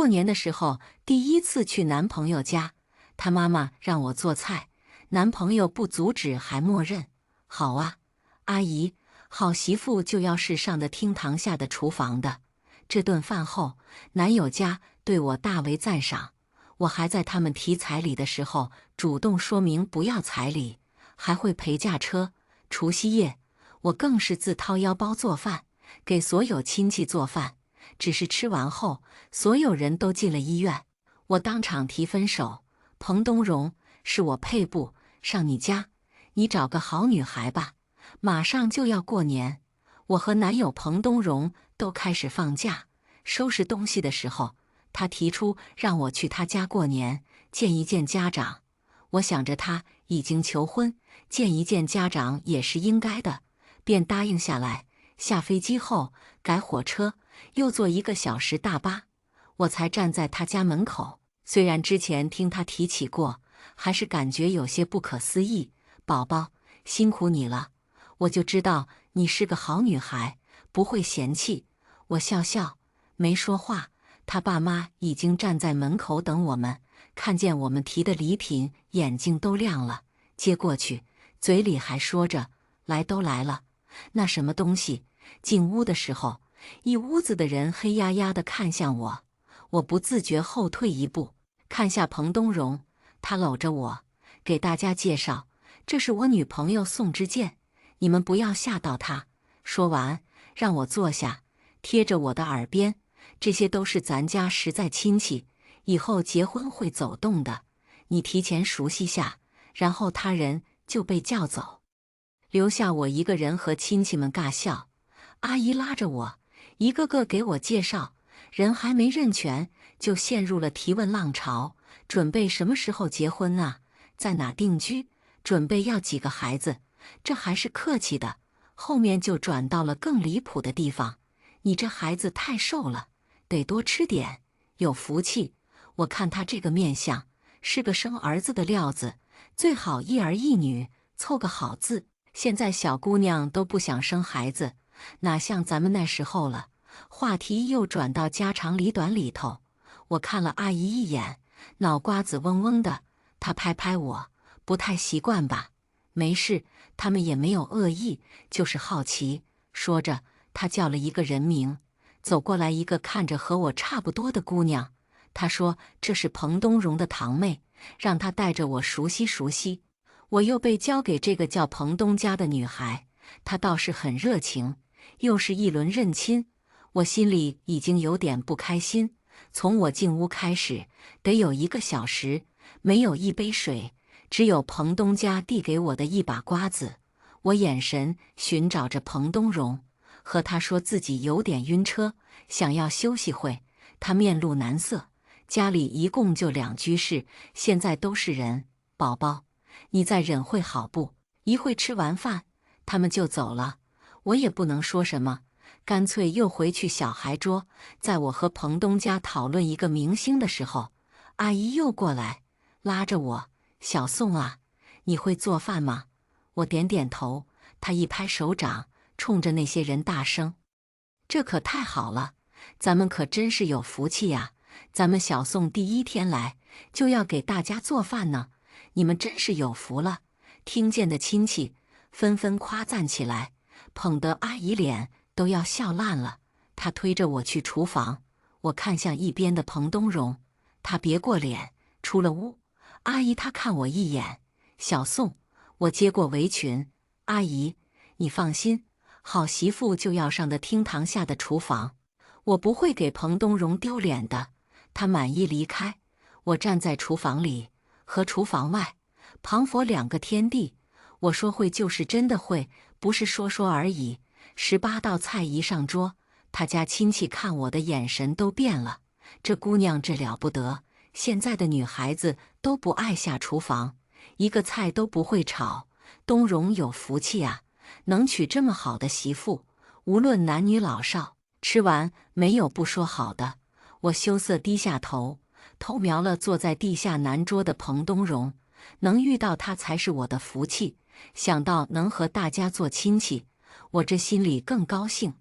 过年的时候第一次去男朋友家，他妈妈让我做菜，男朋友不阻止还默认。好啊，阿姨，好媳妇就要是上的厅堂下的厨房的。这顿饭后，男友家对我大为赞赏。我还在他们提彩礼的时候主动说明不要彩礼，还会陪驾车。除夕夜，我更是自掏腰包做饭，给所有亲戚做饭。只是吃完后，所有人都进了医院，我当场提分手。彭东荣，是我配不上你家，你找个好女孩吧。马上就要过年，我和男友彭东荣都开始放假，收拾东西的时候，他提出让我去他家过年，见一见家长。我想着他已经求婚，见一见家长也是应该的，便答应下来。下飞机后改火车，又坐1个小时大巴，我才站在他家门口。虽然之前听他提起过，还是感觉有些不可思议。宝宝，辛苦你了，我就知道你是个好女孩，不会嫌弃。我笑笑，没说话。他爸妈已经站在门口等我们，看见我们提的礼品，眼睛都亮了，接过去，嘴里还说着：“来都来了，那什么东西？”进屋的时候，一屋子的人黑压压地看向我，我不自觉后退一步，看下彭东荣，他搂着我，给大家介绍：“这是我女朋友宋之健，你们不要吓到她。”说完，让我坐下，贴着我的耳边：“这些都是咱家实在亲戚，以后结婚会走动的，你提前熟悉下，然后他人就被叫走，留下我一个人和亲戚们尬笑。”阿姨拉着我，一个个给我介绍，人还没认全，就陷入了提问浪潮。准备什么时候结婚啊？在哪定居？准备要几个孩子？这还是客气的，后面就转到了更离谱的地方。你这孩子太瘦了，得多吃点，有福气。我看他这个面相，是个生儿子的料子，最好一儿一女，凑个好字。现在小姑娘都不想生孩子，哪像咱们那时候了。话题又转到家长里短里头，我看了阿姨一眼，脑瓜子嗡嗡的。她拍拍我：“不太习惯吧？”“没事，他们也没有恶意，就是好奇。”说着，她叫了一个人名，走过来一个看着和我差不多的姑娘。她说这是彭东荣的堂妹，让她带着我熟悉熟悉。我又被交给这个叫彭东家的女孩，她倒是很热情，又是一轮认亲，我心里已经有点不开心。从我进屋开始，得有1个小时，没有一杯水，只有彭东家递给我的一把瓜子。我眼神寻找着彭东荣，和他说自己有点晕车，想要休息会。他面露难色，家里一共就2居室，现在都是人。宝宝，你再忍会好不？一会吃完饭，他们就走了。我也不能说什么，干脆又回去小孩桌。在我和彭东家讨论一个明星的时候，阿姨又过来拉着我：“小宋啊，你会做饭吗？”我点点头，她一拍手掌，冲着那些人大声：“这可太好了，咱们可真是有福气呀！咱们小宋第1天来，就要给大家做饭呢，你们真是有福了。”听见的亲戚纷纷夸赞起来，捧得阿姨脸都要笑烂了。她推着我去厨房，我看向一边的彭东荣，他别过脸，出了屋。阿姨她看我一眼：“小宋。”我接过围裙：“阿姨，你放心，好媳妇就要上的厅堂下的厨房，我不会给彭东荣丢脸的。”他满意离开，我站在厨房里和厨房外，旁佛2个天地。我说会就是真的会，不是说说而已。18道菜一上桌，他家亲戚看我的眼神都变了。这姑娘这了不得，现在的女孩子都不爱下厨房，一个菜都不会炒。东荣有福气啊，能娶这么好的媳妇，无论男女老少，吃完没有不说好的。我羞涩低下头，偷瞄了坐在地下南桌的彭东荣，能遇到他才是我的福气。想到能和大家做亲戚，我这心里更高兴。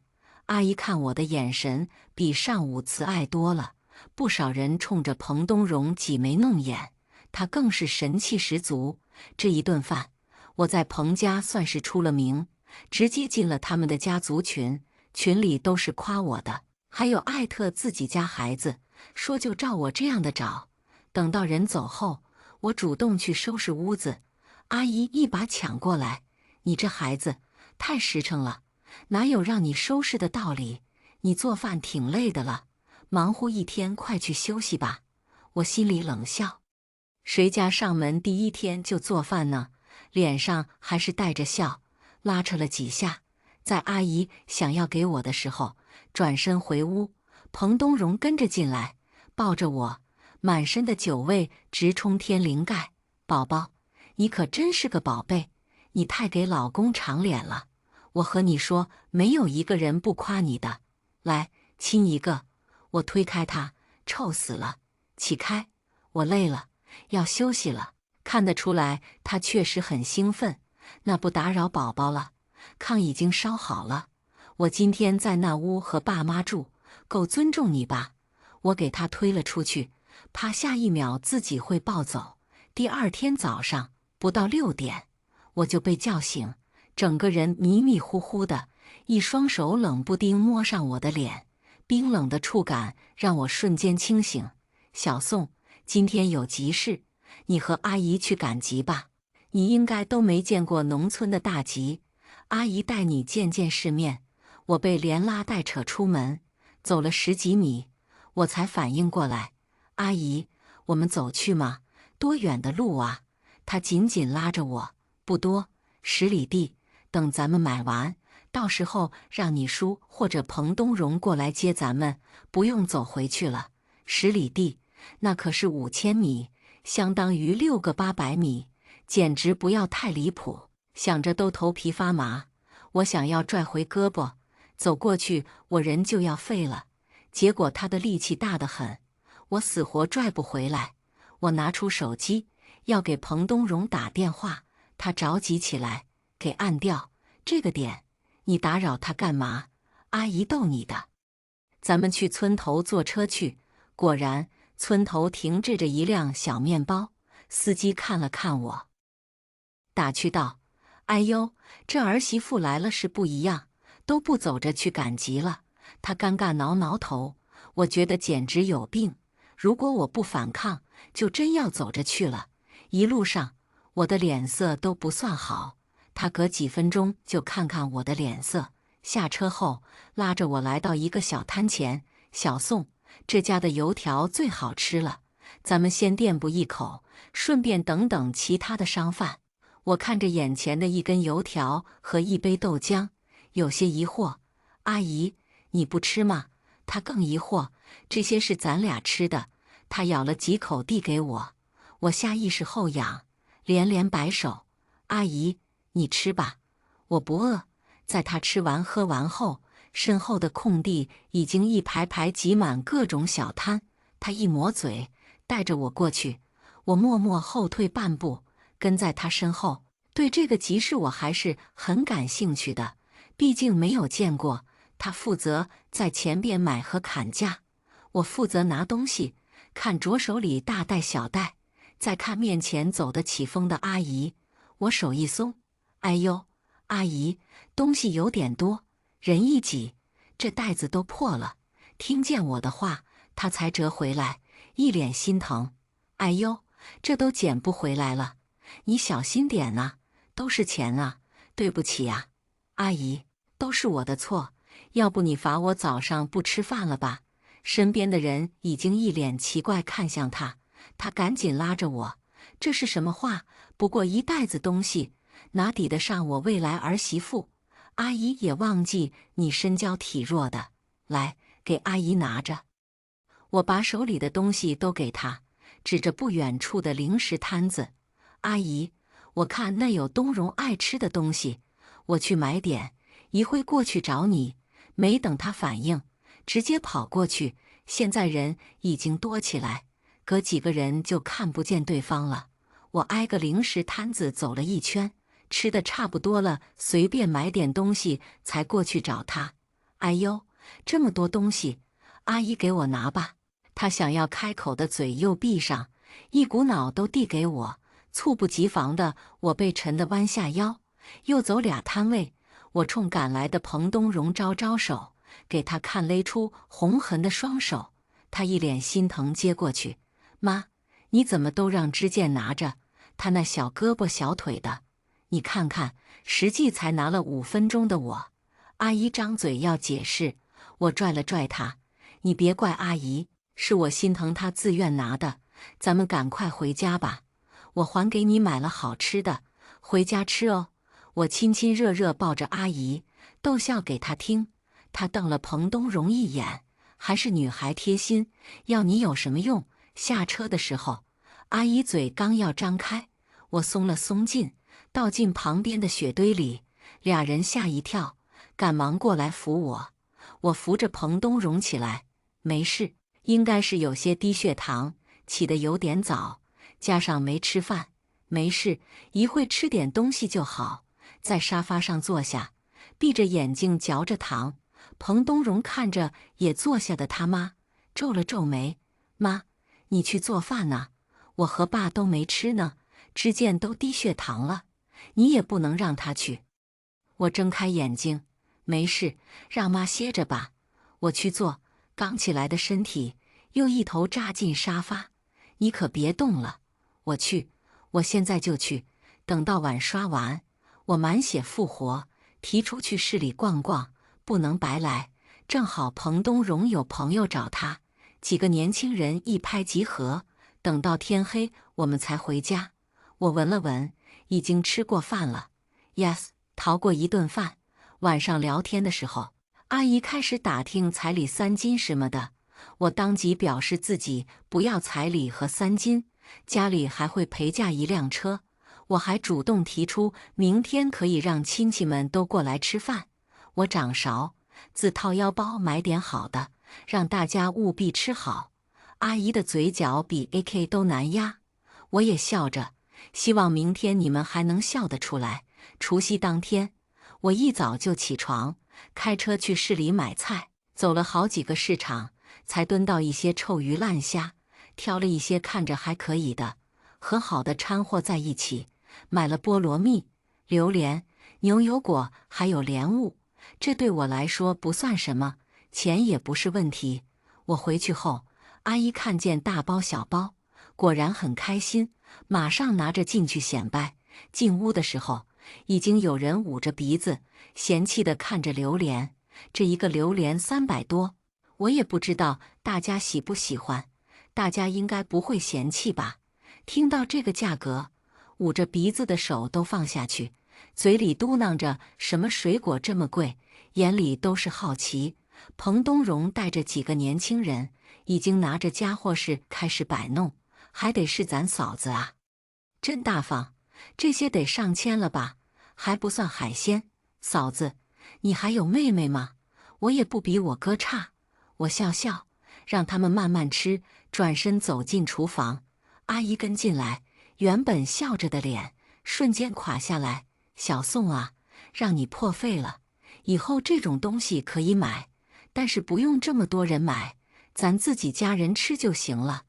阿姨看我的眼神比上午慈爱多了，不少人冲着彭东荣挤眉弄眼，他更是神气十足。这一顿饭，我在彭家算是出了名，直接进了他们的家族群，群里都是夸我的，还有艾特自己家孩子，说就照我这样的找。等到人走后，我主动去收拾屋子，阿姨一把抢过来：“你这孩子太实诚了，哪有让你收拾的道理？你做饭挺累的了，忙活一天，快去休息吧。”我心里冷笑，谁家上门第一天就做饭呢？脸上还是带着笑，拉扯了几下，在阿姨想要给我的时候，转身回屋。彭东荣跟着进来，抱着我，满身的酒味直冲天灵盖。宝宝，你可真是个宝贝，你太给老公长脸了。我和你说，没有一个人不夸你的。来，亲一个。我推开他，臭死了，起开，我累了，要休息了。看得出来，他确实很兴奋。那不打扰宝宝了，炕已经烧好了。我今天在那屋和爸妈住，够尊重你吧？我给他推了出去，怕下一秒自己会暴走。第二天早上不到6点，我就被叫醒，整个人迷迷糊糊的，一双手冷不丁摸上我的脸，冰冷的触感让我瞬间清醒。小宋，今天有急事，你和阿姨去赶集吧。你应该都没见过农村的大集，阿姨带你见见世面。我被连拉带扯出门，走了10几米，我才反应过来。阿姨，我们走去吗？多远的路啊？她紧紧拉着我，不多，10里地。等咱们买完，到时候让你叔或者彭东荣过来接咱们，不用走回去了。10里地，那可是5000米，相当于6个800米，简直不要太离谱。想着都头皮发麻，我想要拽回胳膊，走过去我人就要废了。结果他的力气大得很，我死活拽不回来。我拿出手机要给彭东荣打电话，他着急起来，给按掉。这个点，你打扰他干嘛？阿姨逗你的。咱们去村头坐车去。果然，村头停置着一辆小面包，司机看了看我，打趣道：“哎呦，这儿媳妇来了是不一样，都不走着去赶集了。”他尴尬挠挠头，我觉得简直有病。如果我不反抗，就真要走着去了。一路上，我的脸色都不算好，他隔几分钟就看看我的脸色。下车后，拉着我来到一个小摊前：“小宋，这家的油条最好吃了，咱们先垫补一口，顺便等等其他的商贩。”我看着眼前的一根油条和一杯豆浆，有些疑惑：“阿姨，你不吃吗？”她更疑惑：“这些是咱俩吃的。”她咬了几口递给我，我下意识后仰，连连摆手：“阿姨，你吃吧，我不饿。”在她吃完喝完后，身后的空地已经一排排挤满各种小摊。她一抹嘴，带着我过去。我默默后退半步，跟在她身后。对这个集市我还是很感兴趣的，毕竟没有见过。她负责在前边买和砍价，我负责拿东西，看着手里大袋小袋，再看面前走得起风的阿姨。我手一松，哎呦，阿姨，东西有点多，人一挤，这袋子都破了。听见我的话，她才折回来，一脸心疼。哎呦，这都捡不回来了，你小心点呐，都是钱啊，对不起呀，阿姨，都是我的错，要不你罚我早上不吃饭了吧？身边的人已经一脸奇怪看向他，他赶紧拉着我：“这是什么话？不过一袋子东西，哪抵得上我未来儿媳妇？阿姨也忘记你身娇体弱的，来，给阿姨拿着。”我把手里的东西都给他，指着不远处的零食摊子：“阿姨，我看那有东荣爱吃的东西，我去买点，一会过去找你。”没等他反应，直接跑过去。现在人已经多起来，隔几个人就看不见对方了。我挨个零食摊子走了一圈，吃的差不多了，随便买点东西才过去找他。哎呦，这么多东西，阿姨给我拿吧。他想要开口的嘴又闭上，一股脑都递给我。猝不及防的，我被沉得弯下腰。又走俩摊位，我冲赶来的彭东荣招招手，给他看勒出红痕的双手。他一脸心疼接过去：“妈，你怎么都让知健拿着？他那小胳膊小腿的，你看看，实际才拿了5分钟的我。”阿姨张嘴要解释，我拽了拽她：“你别怪阿姨，是我心疼她自愿拿的。咱们赶快回家吧，我还给你买了好吃的，回家吃哦。”我亲亲热热抱着阿姨，逗笑给她听。她瞪了彭东荣一眼，还是女孩贴心，要你有什么用？下车的时候，阿姨嘴刚要张开，我松了松劲，倒进旁边的雪堆里。俩人吓一跳，赶忙过来扶我。我扶着彭东荣起来，没事，应该是有些低血糖，起得有点早，加上没吃饭，没事，一会吃点东西就好。在沙发上坐下，闭着眼睛嚼着糖。彭东荣看着也坐下的他妈，皱了皱眉：“妈，你去做饭呢？我和爸都没吃呢，知健都低血糖了，你也不能让他去。”我睁开眼睛：“没事，让妈歇着吧，我去做。”刚起来的身体又一头扎进沙发：“你可别动了，我去，我现在就去。”等到碗刷完，我满血复活，提出去市里逛逛，不能白来。正好彭东荣有朋友找他，几个年轻人一拍即合。等到天黑，我们才回家。我闻了闻，已经吃过饭了。Yes， 逃过一顿饭。晚上聊天的时候，阿姨开始打听彩礼3金什么的，我当即表示自己不要彩礼和3金，家里还会陪嫁1辆车。我还主动提出明天可以让亲戚们都过来吃饭，我掌勺，自掏腰包买点好的，让大家务必吃好。阿姨的嘴角比 AK 都难压，我也笑着，希望明天你们还能笑得出来。除夕当天，我一早就起床，开车去市里买菜，走了好几个市场，才蹲到一些臭鱼烂虾，挑了一些看着还可以的，和好的掺和在一起。买了菠萝蜜、榴莲、牛油果，还有莲雾。这对我来说不算什么，钱也不是问题。我回去后，阿姨看见大包小包，果然很开心，马上拿着进去显摆。进屋的时候，已经有人捂着鼻子，嫌弃地看着榴莲。这一个榴莲300多，我也不知道大家喜不喜欢，大家应该不会嫌弃吧？听到这个价格，捂着鼻子的手都放下去，嘴里嘟囔着什么水果这么贵，眼里都是好奇。彭东荣带着几个年轻人，已经拿着家伙事开始摆弄，还得是咱嫂子啊，真大方，这些得上千了吧，还不算海鲜。嫂子，你还有妹妹吗？我也不比我哥差。我笑笑，让他们慢慢吃，转身走进厨房。阿姨跟进来，原本笑着的脸瞬间垮下来。小宋啊，让你破费了，以后这种东西可以买，但是不用这么多人买，咱自己家人吃就行了。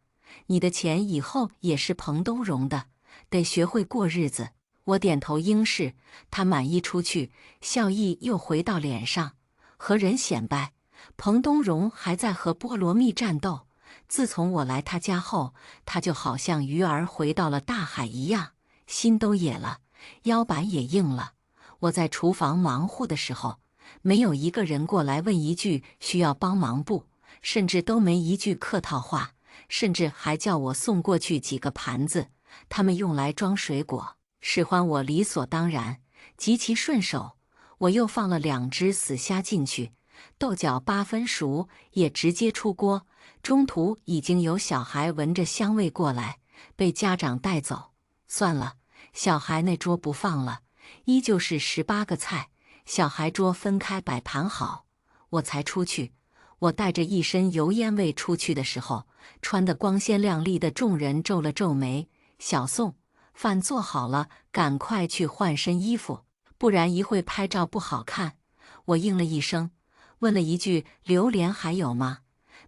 你的钱以后也是彭东荣的，得学会过日子。我点头应是，他满意出去，笑意又回到脸上。和人显摆，彭东荣还在和菠萝蜜战斗。自从我来他家后，他就好像鱼儿回到了大海一样，心都野了，腰板也硬了。我在厨房忙活的时候，没有一个人过来问一句需要帮忙不，甚至都没一句客套话，甚至还叫我送过去几个盘子，他们用来装水果，使唤我理所当然，极其顺手。我又放了2只死虾进去，豆角8分熟，也直接出锅。中途已经有小孩闻着香味过来，被家长带走。算了，小孩那桌不放了，依旧是18个菜，小孩桌分开摆盘好。我才出去，我带着一身油烟味出去的时候，穿得光鲜亮丽的众人皱了皱眉。小宋，饭做好了，赶快去换身衣服，不然一会拍照不好看。我应了一声，问了一句：榴莲还有吗？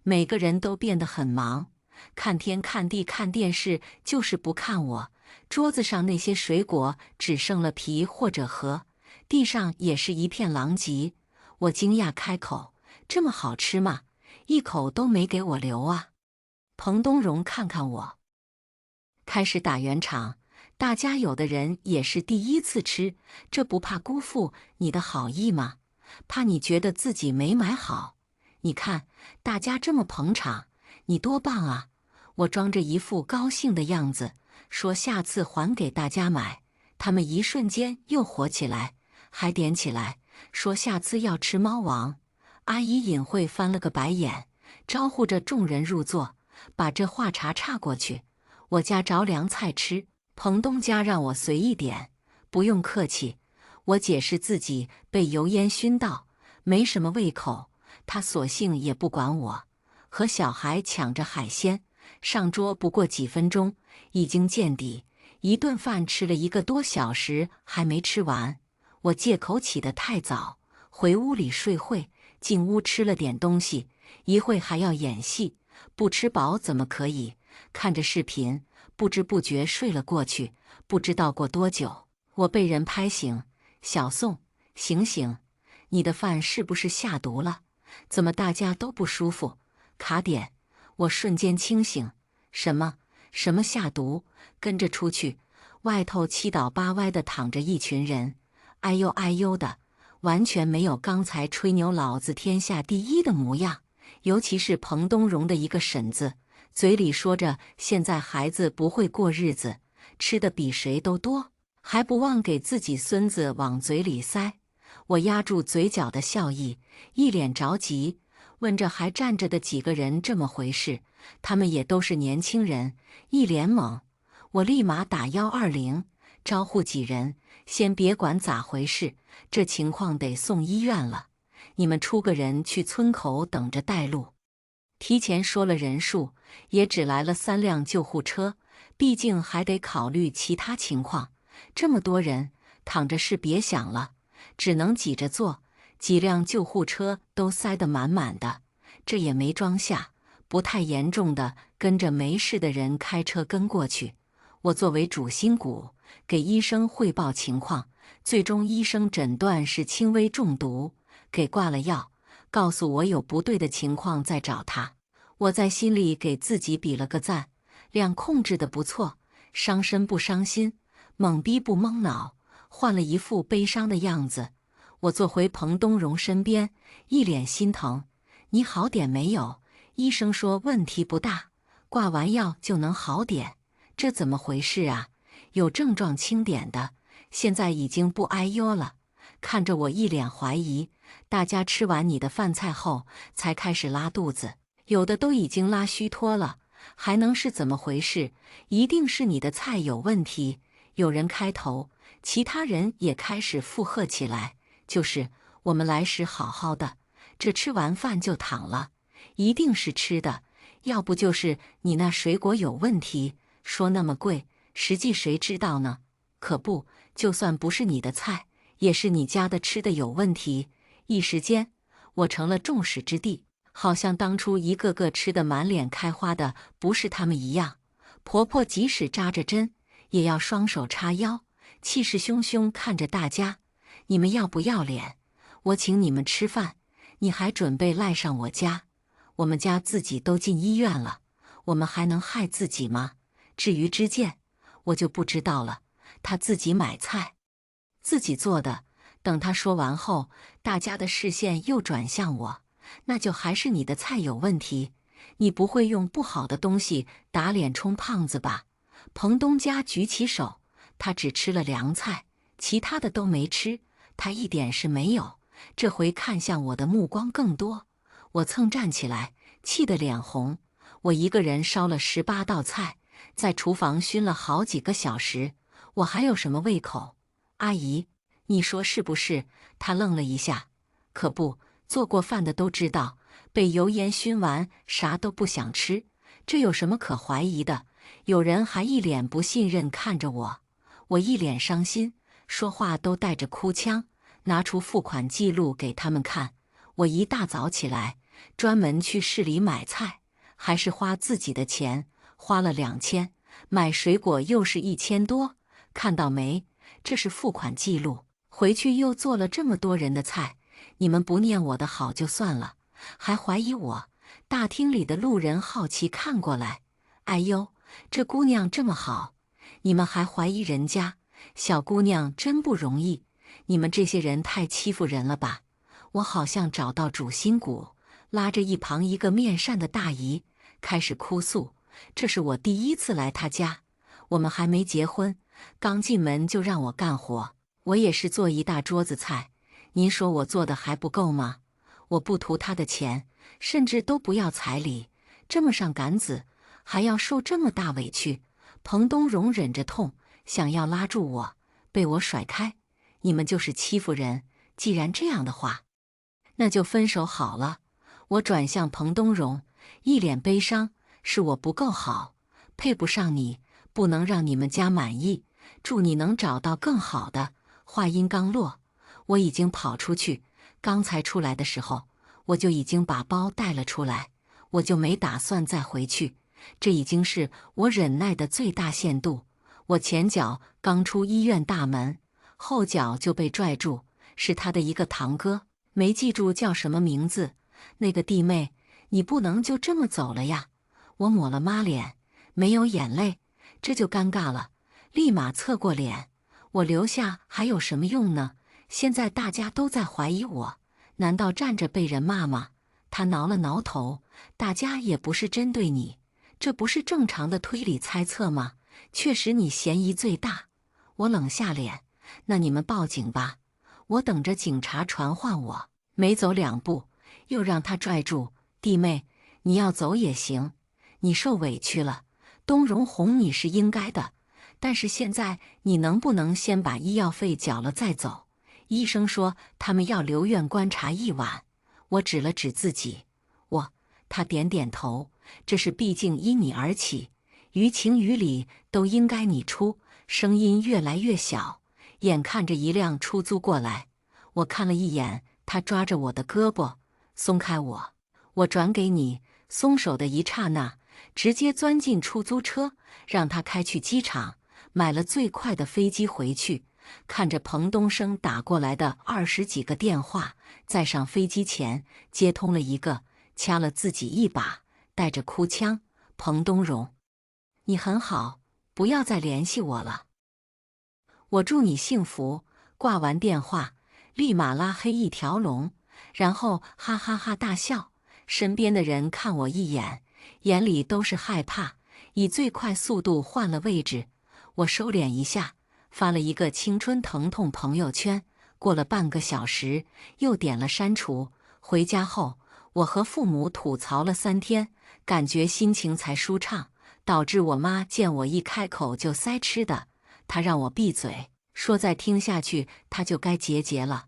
每个人都变得很忙，看天看地看电视，就是不看我。桌子上那些水果只剩了皮或者核，地上也是一片狼藉。我惊讶开口：“这么好吃吗？一口都没给我留啊！”彭东荣看看我，开始打圆场。大家有的人也是第一次吃，这不怕辜负你的好意吗？怕你觉得自己没买好？你看大家这么捧场，你多棒啊！我装着一副高兴的样子，说下次还给大家买。他们一瞬间又火起来，还点起来，说下次要吃猫王。阿姨隐晦翻了个白眼，招呼着众人入座，把这话茬岔过去。我家着凉菜吃，彭东家让我随意点，不用客气。我解释自己被油烟熏到，没什么胃口，他索性也不管我，和小孩抢着海鲜。上桌不过几分钟，已经见底。一顿饭吃了1个多小时还没吃完，我借口起得太早，回屋里睡会。进屋吃了点东西，一会还要演戏，不吃饱怎么可以？看着视频，不知不觉睡了过去。不知道过多久，我被人拍醒：“小宋，醒醒，你的饭是不是下毒了？怎么大家都不舒服？”卡点，我瞬间清醒。什么下毒？跟着出去，外头七倒八歪的躺着一群人，哎呦哎呦的，完全没有刚才吹牛老子天下第一的模样。尤其是彭东荣的一个婶子，嘴里说着现在孩子不会过日子，吃的比谁都多，还不忘给自己孙子往嘴里塞。我压住嘴角的笑意，一脸着急，问着还站着的几个人这么回事。他们也都是年轻人，一脸懵。我立马打120，招呼几人，先别管咋回事，这情况得送医院了。你们出个人去村口等着带路。提前说了人数，也只来了3辆救护车，毕竟还得考虑其他情况。这么多人，躺着是别想了，只能挤着坐。几辆救护车都塞得满满的，这也没装下，不太严重的跟着没事的人开车跟过去。我作为主心骨，给医生汇报情况，最终医生诊断是轻微中毒，给挂了药，告诉我有不对的情况再找他。我在心里给自己比了个赞，量控制的不错，伤身不伤心，懵逼不懵脑，换了一副悲伤的样子。我坐回彭东荣身边，一脸心疼：“你好点没有？医生说问题不大，挂完药就能好点。这怎么回事啊？有症状轻点的，现在已经不哎呦了。”看着我一脸怀疑。大家吃完你的饭菜后才开始拉肚子，有的都已经拉虚脱了，还能是怎么回事？一定是你的菜有问题。有人开头，其他人也开始附和起来。就是我们来时好好的，这吃完饭就躺了，一定是吃的，要不就是你那水果有问题。说那么贵，实际谁知道呢？可不，就算不是你的菜，也是你家的吃的有问题。一时间，我成了众矢之的，好像当初一个个吃得满脸开花的不是他们一样。婆婆即使扎着针，也要双手叉腰，气势汹汹看着大家：“你们要不要脸？我请你们吃饭，你还准备赖上我家？我们家自己都进医院了，我们还能害自己吗？至于知见，我就不知道了。他自己买菜，自己做的。”等他说完后，大家的视线又转向我：“那就还是你的菜有问题，你不会用不好的东西打脸充胖子吧？”彭东家举起手，他只吃了凉菜，其他的都没吃，他一点事没有。这回看向我的目光更多，我蹭站起来，气得脸红。我一个人烧了18道菜，在厨房熏了好几个小时，我还有什么胃口？阿姨，你说是不是？他愣了一下。可不，做过饭的都知道，被油烟熏完，啥都不想吃，这有什么可怀疑的？有人还一脸不信任看着我，我一脸伤心，说话都带着哭腔，拿出付款记录给他们看。我一大早起来，专门去市里买菜，还是花自己的钱，花了2000，买水果又是1000多，看到没？这是付款记录。回去又做了这么多人的菜，你们不念我的好就算了，还怀疑我。大厅里的路人好奇看过来，哎呦，这姑娘这么好，你们还怀疑人家？小姑娘真不容易，你们这些人太欺负人了吧？我好像找到主心骨，拉着一旁一个面善的大姨，开始哭诉。这是我第一次来她家，我们还没结婚，刚进门就让我干活，我也是做一大桌子菜，您说我做的还不够吗？我不图她的钱，甚至都不要彩礼，这么上杆子，还要受这么大委屈。彭东荣忍着痛，想要拉住我，被我甩开。你们就是欺负人，既然这样的话，那就分手好了。我转向彭东荣，一脸悲伤，是我不够好，配不上你，不能让你们家满意，祝你能找到更好的。话音刚落，我已经跑出去，刚才出来的时候，我就已经把包带了出来，我就没打算再回去，这已经是我忍耐的最大限度。我前脚刚出医院大门，后脚就被拽住，是他的一个堂哥，没记住叫什么名字。那个弟妹，你不能就这么走了呀！我抹了妈脸，没有眼泪，这就尴尬了，立马侧过脸。我留下还有什么用呢？现在大家都在怀疑我，难道站着被人骂吗？他挠了挠头，大家也不是针对你，这不是正常的推理猜测吗？确实你嫌疑最大。我冷下脸，那你们报警吧，我等着警察传唤我。没走2步，又让他拽住。弟妹，你要走也行，你受委屈了，东荣哄你是应该的，但是现在你能不能先把医药费缴了再走？医生说他们要留院观察1晚。我指了指自己，他点点头，这事毕竟因你而起，于情于理都应该你出。声音越来越小，眼看着一辆出租过来，我看了一眼，他抓着我的胳膊，松开我，我转给你。松手的一刹那，直接钻进出租车，让他开去机场，买了最快的飞机回去。看着彭东升打过来的20几个电话，在上飞机前接通了一个，掐了自己一把，带着哭腔：彭东荣，你很好，不要再联系我了。我祝你幸福。挂完电话，立马拉黑一条龙，然后哈哈哈大笑。身边的人看我一眼，眼里都是害怕，以最快速度换了位置。我收敛一下，发了一个青春疼痛朋友圈，过了半个小时，又点了删除。回家后，我和父母吐槽了3天，感觉心情才舒畅，导致我妈见我一开口就塞吃的，她让我闭嘴，说再听下去她就该结节了。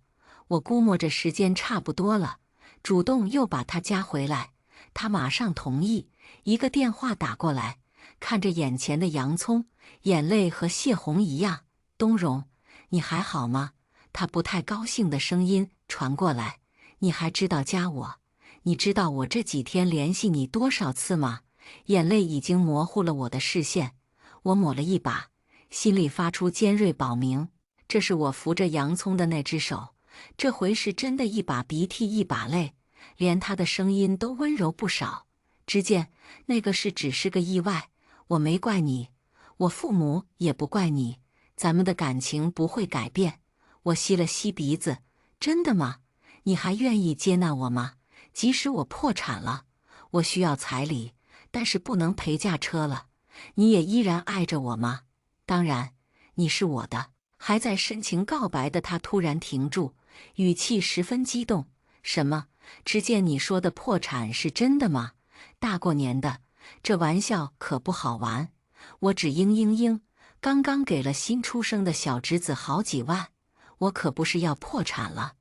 我估摸着时间差不多了，主动又把她加回来，她马上同意。一个电话打过来，看着眼前的洋葱，眼泪和泄洪一样。东荣，你还好吗？他不太高兴的声音传过来。你还知道加我？你知道我这几天联系你多少次吗？眼泪已经模糊了我的视线，我抹了一把，心里发出尖锐保鸣。这是我扶着洋葱的那只手，这回是真的一把鼻涕一把泪，连他的声音都温柔不少。只见那个事只是个意外，我没怪你，我父母也不怪你，咱们的感情不会改变。我吸了吸鼻子，真的吗？你还愿意接纳我吗？即使我破产了，我需要彩礼，但是不能陪嫁车了，你也依然爱着我吗？当然，你是我的。还在深情告白的他突然停住，语气十分激动。什么？只见你说的破产是真的吗？大过年的，这玩笑可不好玩。我只嘤，刚刚给了新出生的小侄子好几万，我可不是要破产了。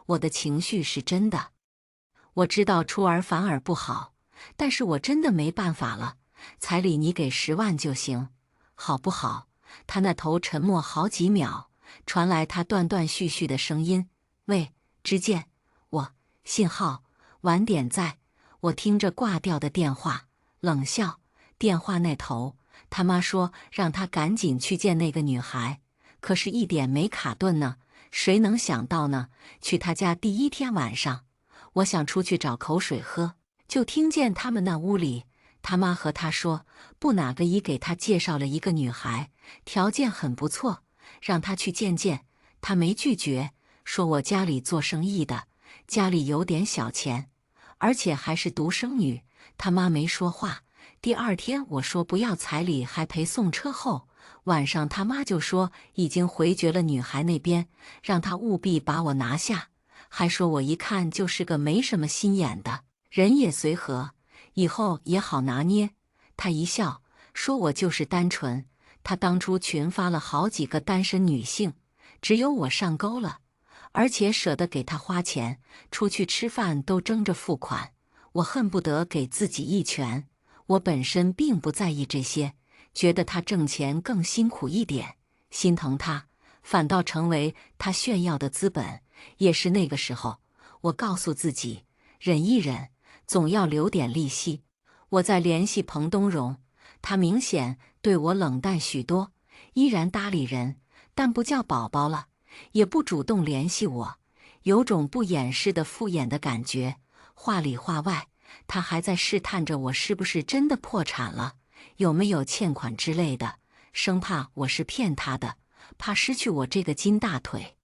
我的情绪是真的。我知道出尔反尔不好，但是我真的没办法了。彩礼你给10万就行，好不好？他那头沉默好几秒，传来他断断续续的声音：喂，知见，信号，晚点在。我听着挂掉的电话，冷笑。电话那头，他妈说让他赶紧去见那个女孩，可是一点没卡顿呢。谁能想到呢？去他家第一天晚上，我想出去找口水喝，就听见他们那屋里，他妈和他说，不哪个姨给他介绍了一个女孩，条件很不错，让他去见见。他没拒绝，说我家里做生意的，家里有点小钱，而且还是独生女。他妈没说话。第二天我说不要彩礼还陪送车后，晚上他妈就说已经回绝了女孩那边，让他务必把我拿下，还说我一看就是个没什么心眼的人，也随和，以后也好拿捏。他一笑，说我就是单纯。他当初群发了好几个单身女性，只有我上钩了，而且舍得给他花钱，出去吃饭都争着付款，我恨不得给自己一拳。我本身并不在意这些，觉得他挣钱更辛苦一点，心疼他，反倒成为他炫耀的资本。也是那个时候，我告诉自己，忍一忍，总要留点利息。我在联系彭东荣，他明显对我冷淡许多，依然搭理人，但不叫宝宝了，也不主动联系我，有种不掩饰的敷衍的感觉，话里话外。他还在试探着我是不是真的破产了，有没有欠款之类的，生怕我是骗他的，怕失去我这个金大腿。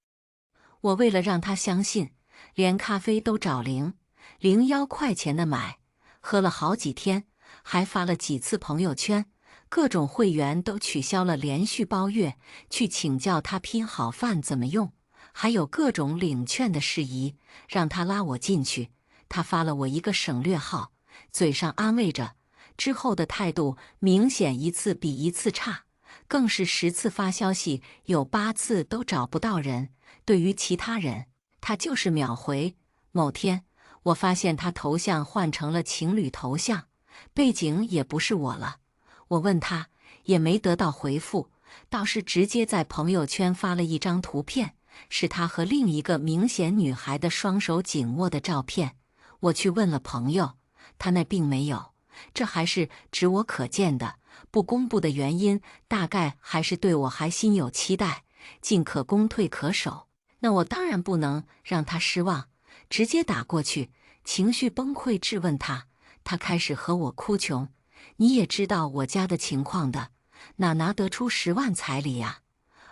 我为了让他相信，连咖啡都找0.1块钱的买，喝了好几天，还发了几次朋友圈，各种会员都取消了，连续包月，去请教他拼好饭怎么用，还有各种领券的事宜，让他拉我进去。他发了我一个省略号，嘴上安慰着，之后的态度明显一次比一次差，更是10次发消息有8次都找不到人。对于其他人，他就是秒回。某天，我发现他头像换成了情侣头像，背景也不是我了。我问他，也没得到回复，倒是直接在朋友圈发了一张图片，是他和另一个明显女孩的双手紧握的照片。我去问了朋友，他那并没有，这还是指我可见的。不公布的原因，大概还是对我还心有期待，进可攻退可守。那我当然不能让他失望，直接打过去，情绪崩溃质问他。他开始和我哭穷，你也知道我家的情况的，哪拿得出10万彩礼呀？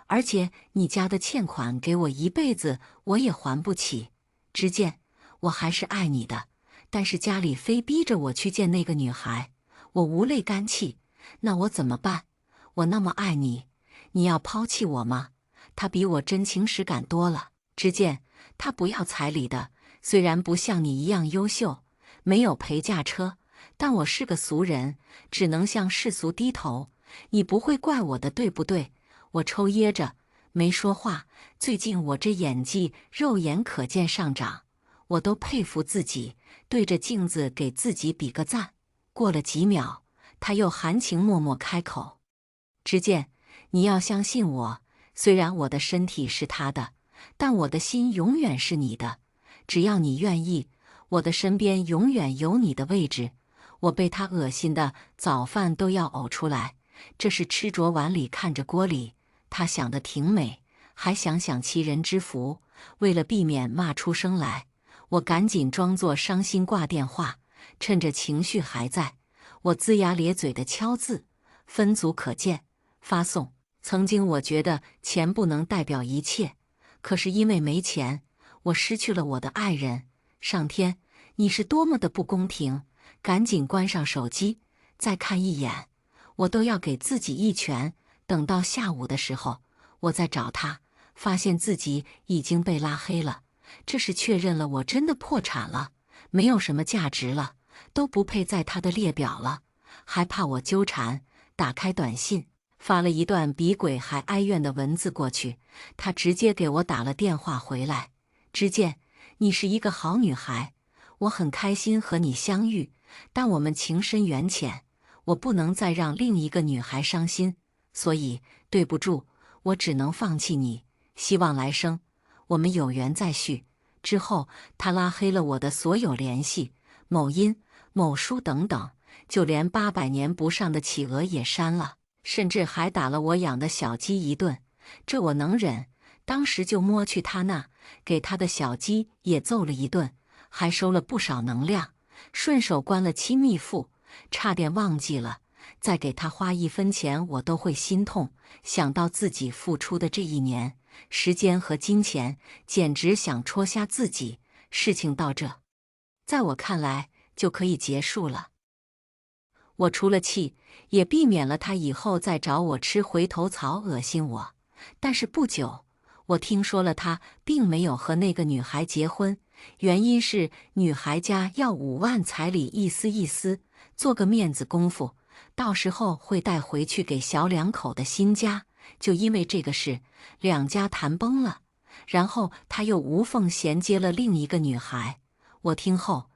而且你家的欠款给我一辈子我也还不起。之见，我还是爱你的，但是家里非逼着我去见那个女孩，我无泪干气。那我怎么办？我那么爱你，你要抛弃我吗？他比我真情实感多了。只见他不要彩礼的，虽然不像你一样优秀，没有陪嫁车，但我是个俗人，只能向世俗低头。你不会怪我的，对不对？我抽噎着，没说话。最近我这演技肉眼可见上涨，我都佩服自己，对着镜子给自己比个赞。过了几秒，他又含情脉脉开口：只见你要相信我，虽然我的身体是他的，但我的心永远是你的。只要你愿意，我的身边永远有你的位置。我被他恶心的早饭都要呕出来，这是吃着碗里看着锅里。他想得挺美，还想其人之福。为了避免骂出声来，我赶紧装作伤心挂电话，趁着情绪还在，我龇牙咧嘴的敲字，分组可见，发送。曾经我觉得钱不能代表一切，可是因为没钱，我失去了我的爱人。上天，你是多么的不公平！赶紧关上手机，再看一眼，我都要给自己一拳。等到下午的时候，我再找他，发现自己已经被拉黑了。这是确认了我真的破产了，没有什么价值了，都不配在他的列表了。还怕我纠缠，打开短信，发了一段比鬼还哀怨的文字过去。他直接给我打了电话回来：只见你是一个好女孩，我很开心和你相遇，但我们情深缘浅，我不能再让另一个女孩伤心，所以对不住，我只能放弃你。希望来生我们有缘再续。之后，他拉黑了我的所有联系，某音、某书等等，就连800年不上的企鹅也删了，甚至还打了我养的小鸡一顿。这我能忍，当时就摸去他那，给他的小鸡也揍了一顿，还收了不少能量，顺手关了亲密付，差点忘记了。再给他花1分钱，我都会心痛。想到自己付出的这1年，时间和金钱，简直想戳瞎自己。事情到这，在我看来就可以结束了。我出了气，也避免了他以后再找我吃回头草恶心我。但是不久，我听说了他并没有和那个女孩结婚，原因是女孩家要5万彩礼，意思做个面子功夫，到时候会带回去给小两口的新家。就因为这个事，两家谈崩了，然后他又无缝衔接了另一个女孩。我听后，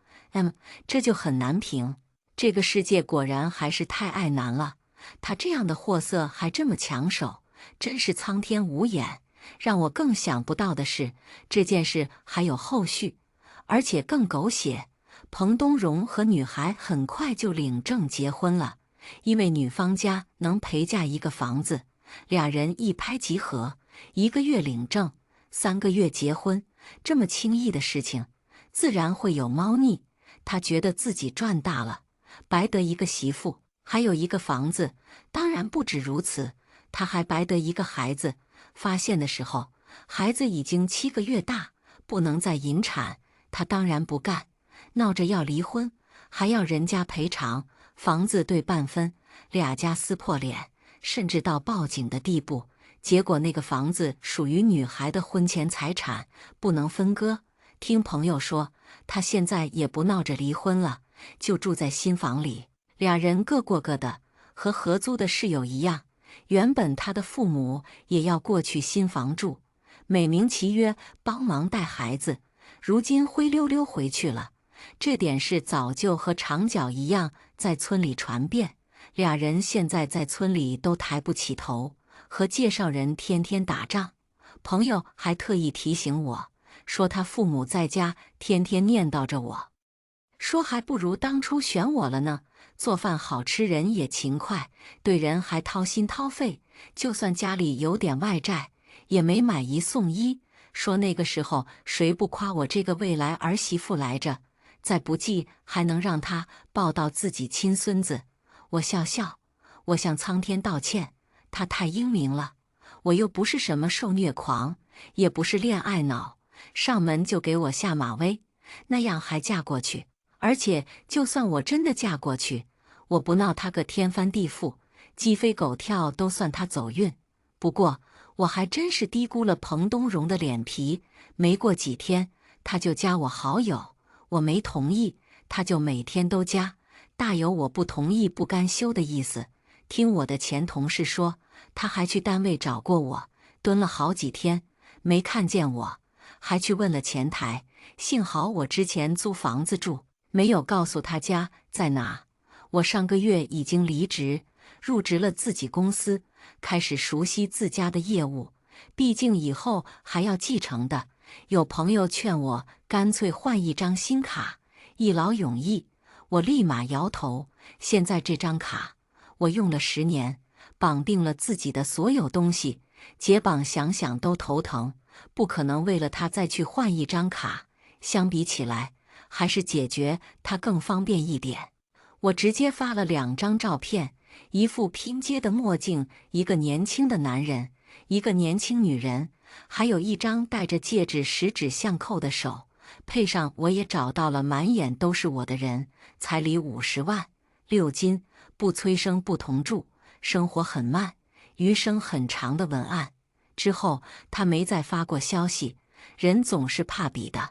这就很难评。这个世界果然还是太爱男了，他这样的货色还这么抢手，真是苍天无眼。让我更想不到的是，这件事还有后续，而且更狗血。彭东荣和女孩很快就领证结婚了，因为女方家能陪嫁一个房子，俩人一拍即合，1个月领证，3个月结婚。这么轻易的事情，自然会有猫腻。他觉得自己赚大了，白得一个媳妇，还有一个房子。当然不止如此，他还白得一个孩子。发现的时候，孩子已经7个月大，不能再引产。他当然不干，闹着要离婚，还要人家赔偿，房子对半分，俩家撕破脸，甚至到报警的地步。结果那个房子属于女孩的婚前财产，不能分割。听朋友说，他现在也不闹着离婚了，就住在新房里，俩人各过各的，和合租的室友一样。原本他的父母也要过去新房住，美名其曰帮忙带孩子，如今灰溜溜回去了。这点事早就和长脚一样在村里传遍，俩人现在在村里都抬不起头，和介绍人天天打仗。朋友还特意提醒我说，他父母在家天天念叨着我，说还不如当初选我了呢，做饭好吃，人也勤快，对人还掏心掏肺，就算家里有点外债，也没买1送1。说那个时候谁不夸我这个未来儿媳妇来着，再不济还能让他抱到自己亲孙子。我笑笑，我向苍天道歉，他太英明了，我又不是什么受虐狂，也不是恋爱脑，上门就给我下马威，那样还嫁过去。而且就算我真的嫁过去，我不闹他个天翻地覆，鸡飞狗跳都算他走运。不过我还真是低估了彭东荣的脸皮，没过几天他就加我好友，我没同意，他就每天都加，大有我不同意不甘休的意思。听我的前同事说，他还去单位找过我，蹲了好几天，没看见我，还去问了前台，幸好我之前租房子住，没有告诉他家在哪。我上个月已经离职，入职了自己公司，开始熟悉自家的业务，毕竟以后还要继承的。有朋友劝我干脆换一张新卡，一劳永逸，我立马摇头。现在这张卡我用了10年，绑定了自己的所有东西，解绑想想都头疼，不可能为了它再去换一张卡。相比起来，还是解决它更方便一点。我直接发了2张照片，一副拼接的墨镜，一个年轻的男人，一个年轻女人，还有一张戴着戒指十指相扣的手，配上我也找到了满眼都是我的人，彩礼50万，6金，不催生不同住，生活很慢，余生很长的文案。之后他没再发过消息，人总是怕比的，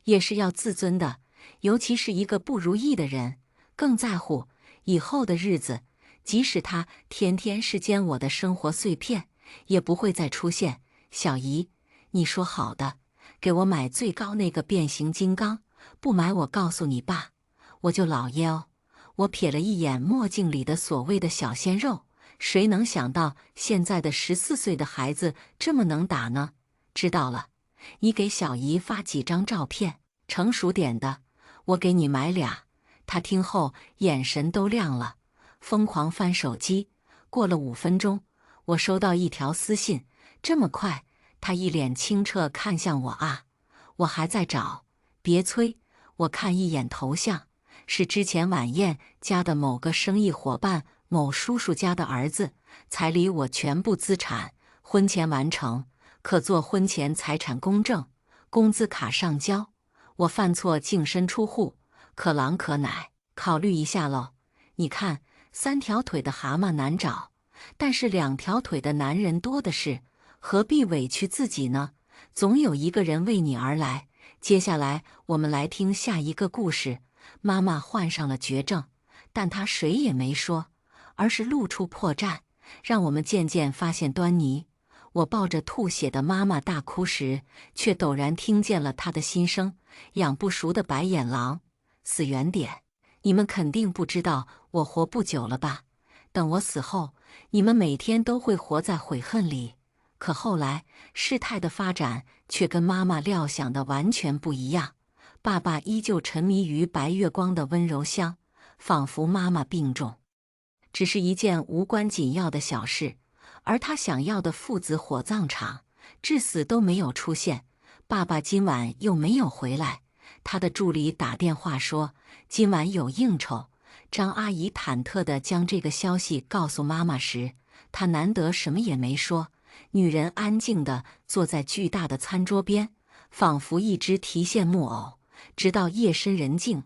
也是要自尊的，尤其是一个不如意的人，更在乎以后的日子。即使他天天是煎我的生活碎片，也不会再出现。小姨，你说好的，给我买最高那个变形金刚，不买我告诉你爸，我就老爷哦。我瞥了一眼墨镜里的所谓的小鲜肉，谁能想到现在的14岁的孩子这么能打呢？知道了，你给小姨发几张照片，成熟点的，我给你买俩。”他听后眼神都亮了，疯狂翻手机。过了5分钟，我收到一条私信，这么快？他一脸清澈看向我啊，我还在找，别催。我看一眼头像，是之前晚宴家的某个生意伙伴某叔叔家的儿子，彩礼我全部资产，婚前完成，可做婚前财产公证，工资卡上交。我犯错净身出户，可郎可奶，考虑一下喽。你看，3条腿的蛤蟆难找，但是2条腿的男人多的是，何必委屈自己呢？总有一个人为你而来。接下来我们来听下一个故事。妈妈患上了绝症，但她谁也没说，而是露出破绽，让我们渐渐发现端倪。我抱着吐血的妈妈大哭时，却陡然听见了她的心声：“养不熟的白眼狼，死远点！你们肯定不知道我活不久了吧？等我死后，你们每天都会活在悔恨里。”可后来事态的发展却跟妈妈料想的完全不一样。爸爸依旧沉迷于白月光的温柔乡，仿佛妈妈病重只是一件无关紧要的小事，而他想要的父子火葬场至死都没有出现。爸爸今晚又没有回来，他的助理打电话说今晚有应酬。张阿姨忐忑地将这个消息告诉妈妈时，她难得什么也没说。女人安静地坐在巨大的餐桌边，仿佛一只提线木偶。直到夜深人静，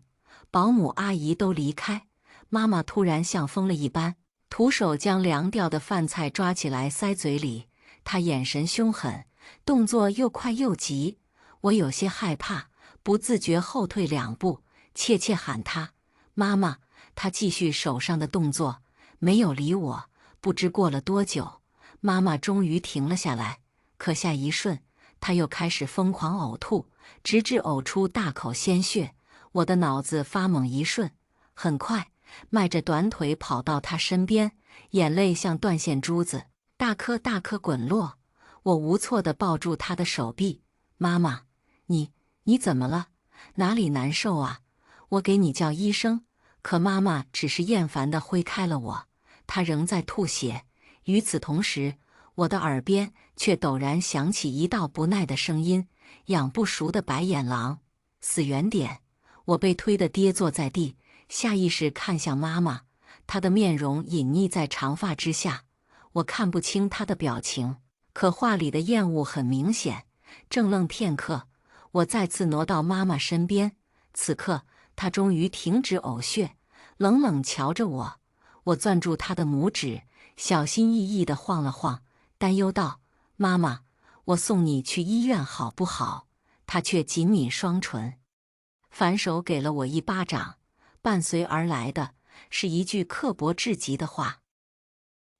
保姆阿姨都离开，妈妈突然像疯了一般，徒手将凉掉的饭菜抓起来塞嘴里。她眼神凶狠，动作又快又急。我有些害怕，不自觉后退2步，怯怯喊她：“妈妈！”她继续手上的动作，没有理我。不知过了多久，妈妈终于停了下来，可下一瞬，她又开始疯狂呕吐，直至呕出大口鲜血。我的脑子发懵一瞬，很快迈着短腿跑到她身边，眼泪像断线珠子，大颗大颗滚落。我无措地抱住她的手臂：“妈妈，你怎么了？哪里难受啊？我给你叫医生。”可妈妈只是厌烦地挥开了我，她仍在吐血。与此同时，我的耳边却陡然响起一道不耐的声音：“养不熟的白眼狼，死远点！”我被推得跌坐在地，下意识看向妈妈，她的面容隐匿在长发之下，我看不清她的表情，可话里的厌恶很明显。怔愣片刻，我再次挪到妈妈身边，此刻她终于停止呕血，冷冷瞧着我。我攥住她的拇指，小心翼翼地晃了晃，担忧道：“妈妈，我送你去医院好不好？”她却紧抿双唇，反手给了我一巴掌，伴随而来的是一句刻薄至极的话：“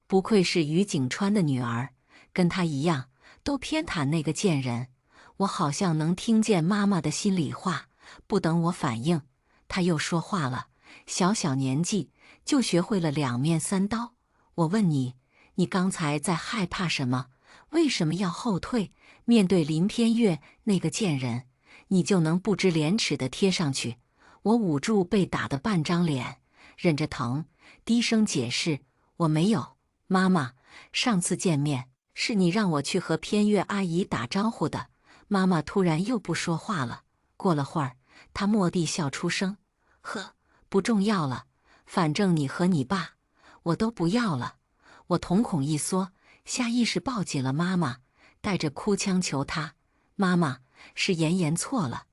不愧是于景川的女儿，跟她一样，都偏袒那个贱人。”我好像能听见妈妈的心里话，不等我反应，她又说话了：“小小年纪就学会了2面3刀。我问你，你刚才在害怕什么？为什么要后退？面对林偏月那个贱人，你就能不知廉耻地贴上去？”我捂住被打的半张脸，忍着疼，低声解释：“我没有，妈妈，上次见面是你让我去和偏月阿姨打招呼的。”妈妈突然又不说话了。过了会儿，她蓦地笑出声：“呵，不重要了，反正你和你爸，我都不要了。”我瞳孔一缩，下意识抱紧了妈妈，带着哭腔求她：“妈妈，是妍妍错了，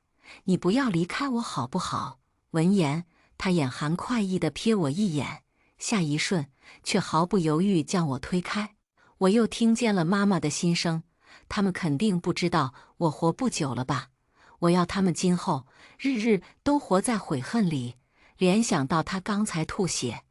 你不要离开我好不好？”闻言，她眼含快意地瞥我一眼，下一瞬却毫不犹豫将我推开。我又听见了妈妈的心声：“他们肯定不知道我活不久了吧？我要他们今后日日都活在悔恨里。”联想到他刚才吐血，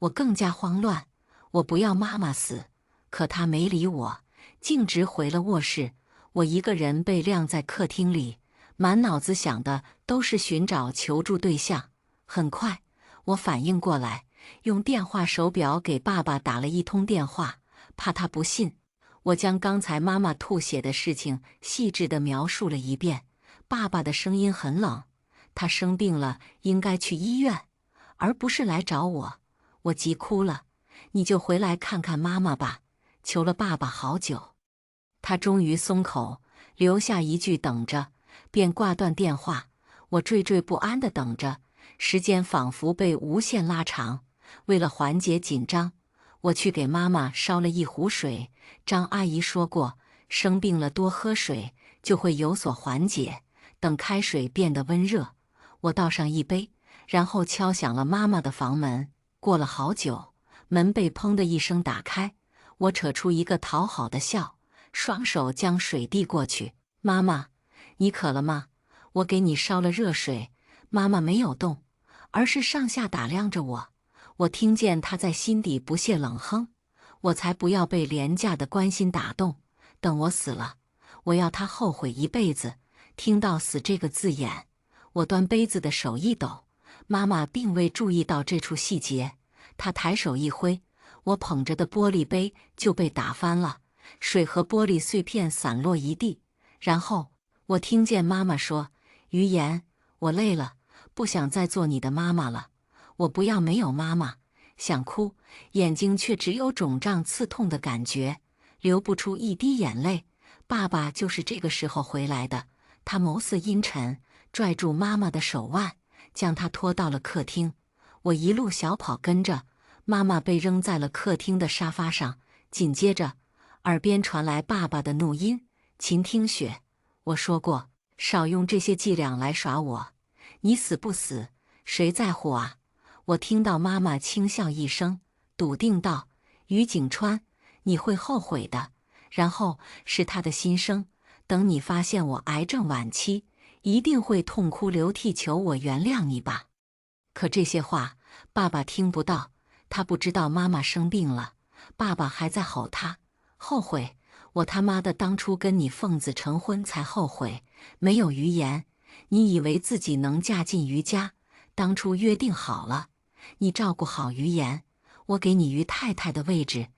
我更加慌乱。我不要妈妈死，可他没理我，径直回了卧室。我一个人被晾在客厅里，满脑子想的都是寻找求助对象。很快，我反应过来，用电话手表给爸爸打了一通电话，怕他不信。我将刚才妈妈吐血的事情细致地描述了一遍。爸爸的声音很冷：“他生病了，应该去医院，而不是来找我。”我急哭了：“你就回来看看妈妈吧！”求了爸爸好久。他终于松口，留下一句“等着”，便挂断电话。我惴惴不安地等着，时间仿佛被无限拉长。为了缓解紧张，我去给妈妈烧了一壶水。张阿姨说过，生病了多喝水就会有所缓解。等开水变得温热，我倒上一杯，然后敲响了妈妈的房门。过了好久，门被砰的一声打开，我扯出一个讨好的笑，双手将水递过去：“妈妈，你渴了吗？我给你烧了热水。”妈妈没有动，而是上下打量着我。我听见她在心底不屑冷哼：“我才不要被廉价的关心打动，等我死了，我要她后悔一辈子。”听到“死”这个字眼，我端杯子的手一抖。妈妈并未注意到这处细节，她抬手一挥，我捧着的玻璃杯就被打翻了，水和玻璃碎片散落一地。然后我听见妈妈说：“于言，我累了，不想再做你的妈妈了。”我不要没有妈妈，想哭，眼睛却只有肿胀刺痛的感觉，流不出一滴眼泪。爸爸就是这个时候回来的。他眸色阴沉，拽住妈妈的手腕，将她拖到了客厅。我一路小跑跟着，妈妈被扔在了客厅的沙发上。紧接着，耳边传来爸爸的怒音：“秦听雪，我说过，少用这些伎俩来耍我。你死不死，谁在乎啊？”我听到妈妈轻笑一声，笃定道：“于景川，你会后悔的。”然后是他的心声：“等你发现我癌症晚期，一定会痛哭流涕求我原谅你吧。”可这些话，爸爸听不到，他不知道妈妈生病了。爸爸还在吼他：“后悔？我他妈的当初跟你奉子成婚才后悔，没有于言。你以为自己能嫁进于家？当初约定好了，你照顾好于言，我给你于太太的位置。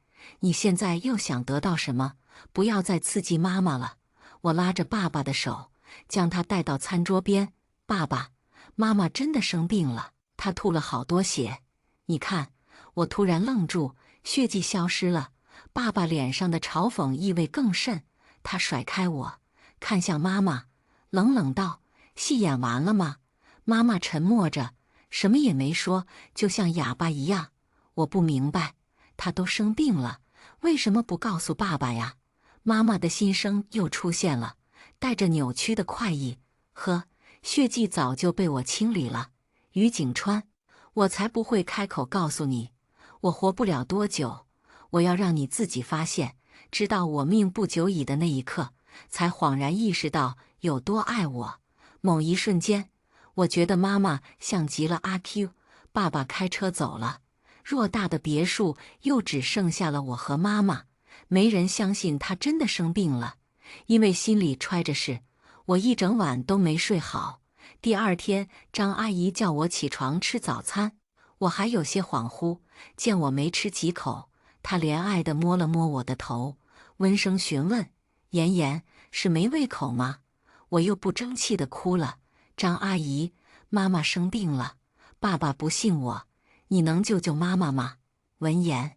你现在又想得到什么？不要再刺激妈妈了。”我拉着爸爸的手，将他带到餐桌边。“爸爸，妈妈真的生病了，她吐了好多血。你看。”我突然愣住，血迹消失了。爸爸脸上的嘲讽意味更甚，他甩开我，看向妈妈，冷冷道：“戏演完了吗？”妈妈沉默着，什么也没说，就像哑巴一样。我不明白，她都生病了，为什么不告诉爸爸呀？妈妈的心声又出现了，带着扭曲的快意：“呵，血迹早就被我清理了。于景川，我才不会开口告诉你。我活不了多久，我要让你自己发现，直到我命不久矣的那一刻，才恍然意识到有多爱我。”某一瞬间，我觉得妈妈像极了阿 Q。爸爸开车走了，偌大的别墅又只剩下了我和妈妈。没人相信他真的生病了，因为心里揣着事，我一整晚都没睡好。第二天，张阿姨叫我起床吃早餐，我还有些恍惚。见我没吃几口，她怜爱地摸了摸我的头，温声询问：“妍妍，是没胃口吗？”我又不争气地哭了：“张阿姨，妈妈生病了，爸爸不信我，你能救救妈妈吗？”闻言，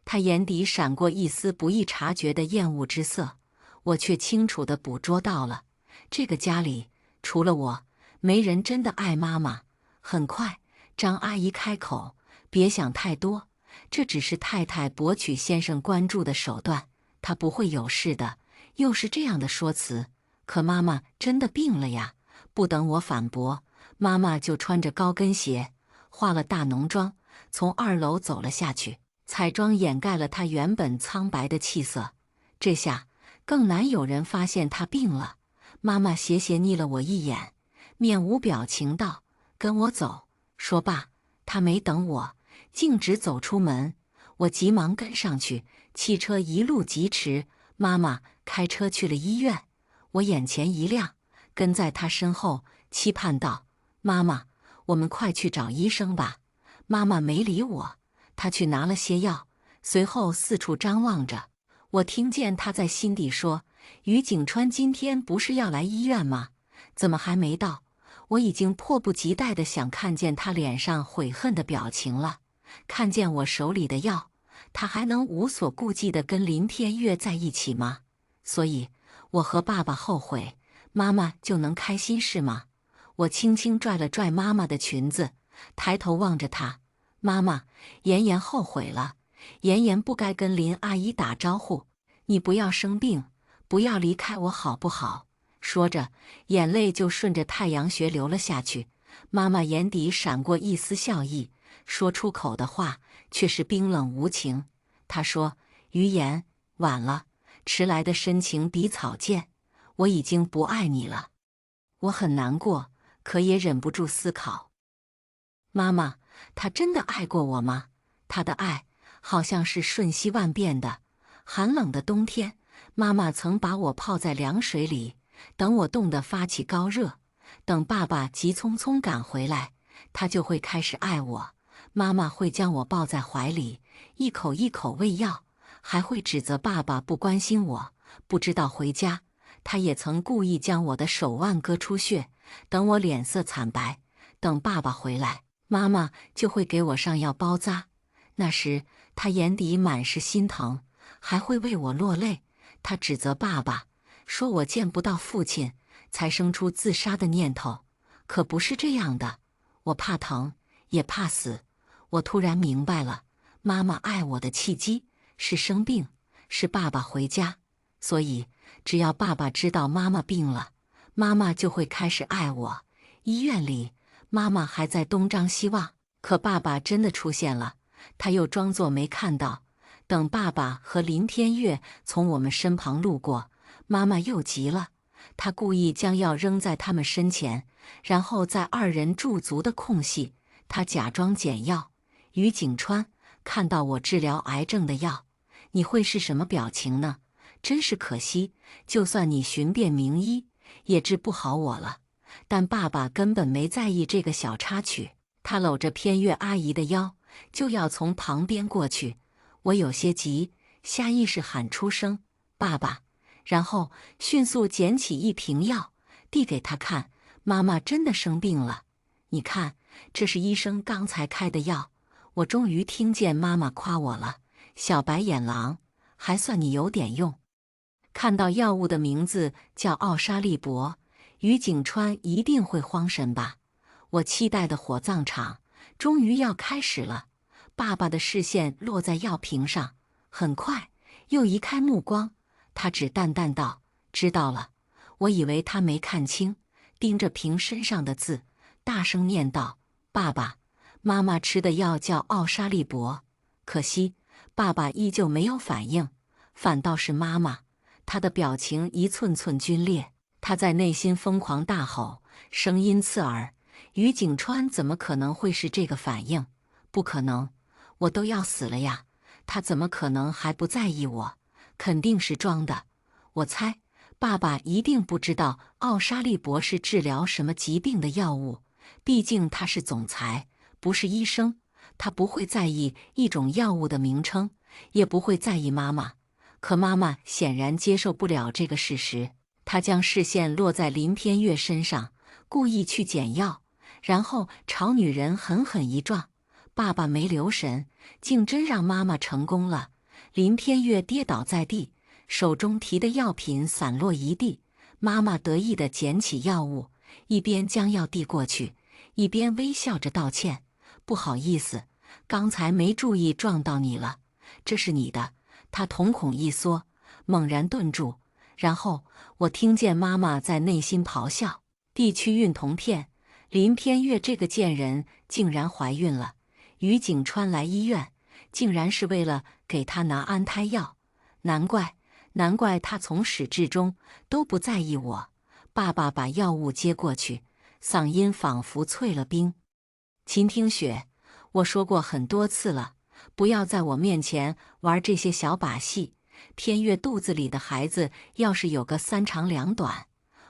他眼底闪过一丝不易察觉的厌恶之色，我却清楚地捕捉到了。这个家里，除了我，没人真的爱妈妈。很快，张阿姨开口：“别想太多，这只是太太博取先生关注的手段，她不会有事的。”又是这样的说辞。可妈妈真的病了呀！不等我反驳，妈妈就穿着高跟鞋，化了大浓妆，从2楼走了下去。彩妆掩盖了她原本苍白的气色，这下更难有人发现她病了。妈妈斜斜睨了我一眼，面无表情道：“跟我走。”说罢，她没等我，径直走出门。我急忙跟上去，汽车一路疾驰。妈妈开车去了医院，我眼前一亮，跟在她身后，期盼道：“妈妈，我们快去找医生吧。”妈妈没理我，她去拿了些药，随后四处张望着。我听见他在心底说：“于景川今天不是要来医院吗？怎么还没到？”我已经迫不及待地想看见他脸上悔恨的表情了。看见我手里的药，他还能无所顾忌地跟林天月在一起吗？所以，我和爸爸后悔，妈妈就能开心是吗？我轻轻拽了拽妈妈的裙子，抬头望着她。妈妈，妍妍后悔了，妍妍不该跟林阿姨打招呼。你不要生病，不要离开我好不好？说着，眼泪就顺着太阳穴流了下去。妈妈眼底闪过一丝笑意，说出口的话却是冰冷无情。她说：“于言，晚了，迟来的深情比草贱，我已经不爱你了。”我很难过，可也忍不住思考：妈妈，她真的爱过我吗？她的爱好像是瞬息万变的。寒冷的冬天，妈妈曾把我泡在凉水里，等我冻得发起高热，等爸爸急匆匆赶回来，她就会开始爱我。妈妈会将我抱在怀里，一口一口喂药，还会指责爸爸不关心我，不知道回家。她也曾故意将我的手腕割出血，等我脸色惨白，等爸爸回来，妈妈就会给我上药包扎。那时，她眼底满是心疼，还会为我落泪。她指责爸爸，说我见不到父亲，才生出自杀的念头。可不是这样的，我怕疼，也怕死。我突然明白了，妈妈爱我的契机是生病，是爸爸回家。所以，只要爸爸知道妈妈病了，妈妈就会开始爱我。医院里，妈妈还在东张西望，可爸爸真的出现了，他又装作没看到。等爸爸和林天月从我们身旁路过，妈妈又急了，她故意将药扔在他们身前，然后在二人驻足的空隙，她假装捡药。于景川，看到我治疗癌症的药，你会是什么表情呢？真是可惜，就算你寻遍名医，也治不好我了。但爸爸根本没在意这个小插曲，他搂着偏月阿姨的腰，就要从旁边过去。我有些急，下意识喊出声“爸爸”，然后迅速捡起一瓶药，递给他看。妈妈真的生病了，你看，这是医生刚才开的药。我终于听见妈妈夸我了，小白眼狼，还算你有点用。看到药物的名字叫奥沙利铂，于景川一定会慌神吧？我期待的火葬场终于要开始了。爸爸的视线落在药瓶上，很快又移开目光，他只淡淡道：“知道了。”我以为他没看清，盯着瓶身上的字，大声念道：“爸爸，妈妈吃的药叫奥沙利铂。”可惜，爸爸依旧没有反应，反倒是妈妈，她的表情一寸寸皲裂，她在内心疯狂大吼，声音刺耳：“于景川怎么可能会是这个反应？不可能！我都要死了呀，他怎么可能还不在意我？肯定是装的。我猜，爸爸一定不知道奥沙利铂是治疗什么疾病的药物，毕竟他是总裁，不是医生，他不会在意一种药物的名称，也不会在意妈妈。可妈妈显然接受不了这个事实，她将视线落在林天月身上，故意去捡药，然后朝女人狠狠一撞。爸爸没留神，竟真让妈妈成功了。林天月跌倒在地，手中提的药品散落一地。妈妈得意地捡起药物，一边将药递过去，一边微笑着道歉：“不好意思，刚才没注意撞到你了，这是你的。”她瞳孔一缩，猛然顿住，然后我听见妈妈在内心咆哮：“地区孕酮片，林天月这个贱人竟然怀孕了！于景川来医院，竟然是为了给她拿安胎药，难怪他从始至终都不在意我。”爸爸把药物接过去，嗓音仿佛淬了冰：“秦听雪，我说过很多次了，不要在我面前玩这些小把戏。天月肚子里的孩子要是有个三长两短，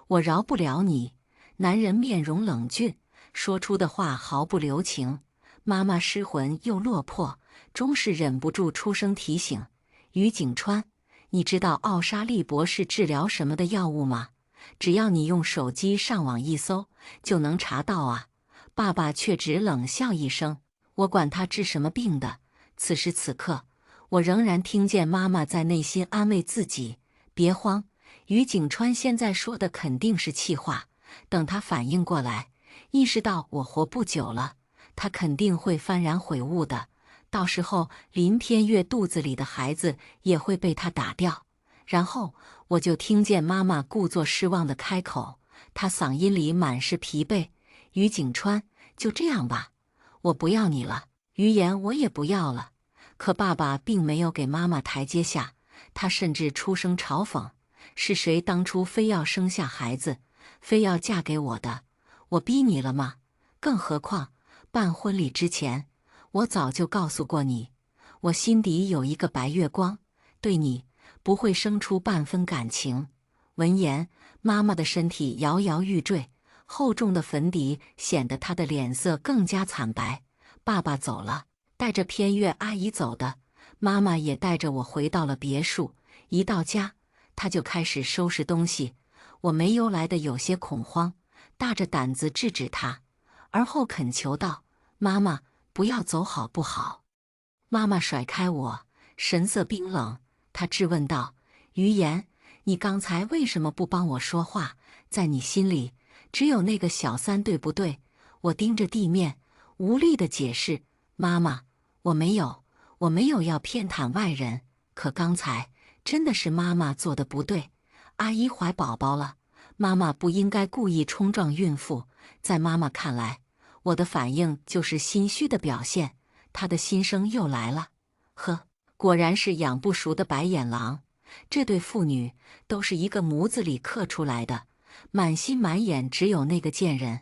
我饶不了你。”男人面容冷峻，说出的话毫不留情。妈妈失魂又落魄，终是忍不住出声提醒：“于景川，你知道奥沙利博是治疗什么的药物吗？只要你用手机上网一搜，就能查到啊。”爸爸却只冷笑一声：“我管他治什么病的。”此时此刻，我仍然听见妈妈在内心安慰自己：“别慌，于景川现在说的肯定是气话。等他反应过来，意识到我活不久了，他肯定会幡然悔悟的。到时候林偏月肚子里的孩子也会被他打掉。”然后我就听见妈妈故作失望的开口，她嗓音里满是疲惫：“于景川，就这样吧，我不要你了，于言我也不要了。”可爸爸并没有给妈妈台阶下，他甚至出声嘲讽：“是谁当初非要生下孩子，非要嫁给我的？我逼你了吗？更何况办婚礼之前，我早就告诉过你，我心底有一个白月光，对你不会生出半分感情。”闻言，妈妈的身体摇摇欲坠，厚重的粉底显得她的脸色更加惨白。爸爸走了，带着偏月阿姨走的，妈妈也带着我回到了别墅。一到家，她就开始收拾东西。我没由来的有些恐慌，大着胆子制止她，而后恳求道：“妈妈，不要走好不好？”妈妈甩开我，神色冰冷，她质问道：“于言，你刚才为什么不帮我说话？在你心里，只有那个小三，对不对？”我盯着地面，无力地解释：“妈妈，我没有要偏袒外人，可刚才真的是妈妈做的不对。阿姨怀宝宝了，妈妈不应该故意冲撞孕妇。在妈妈看来，我的反应就是心虚的表现。”她的心声又来了：“呵，果然是养不熟的白眼狼。这对父女都是一个模子里刻出来的，满心满眼只有那个贱人。”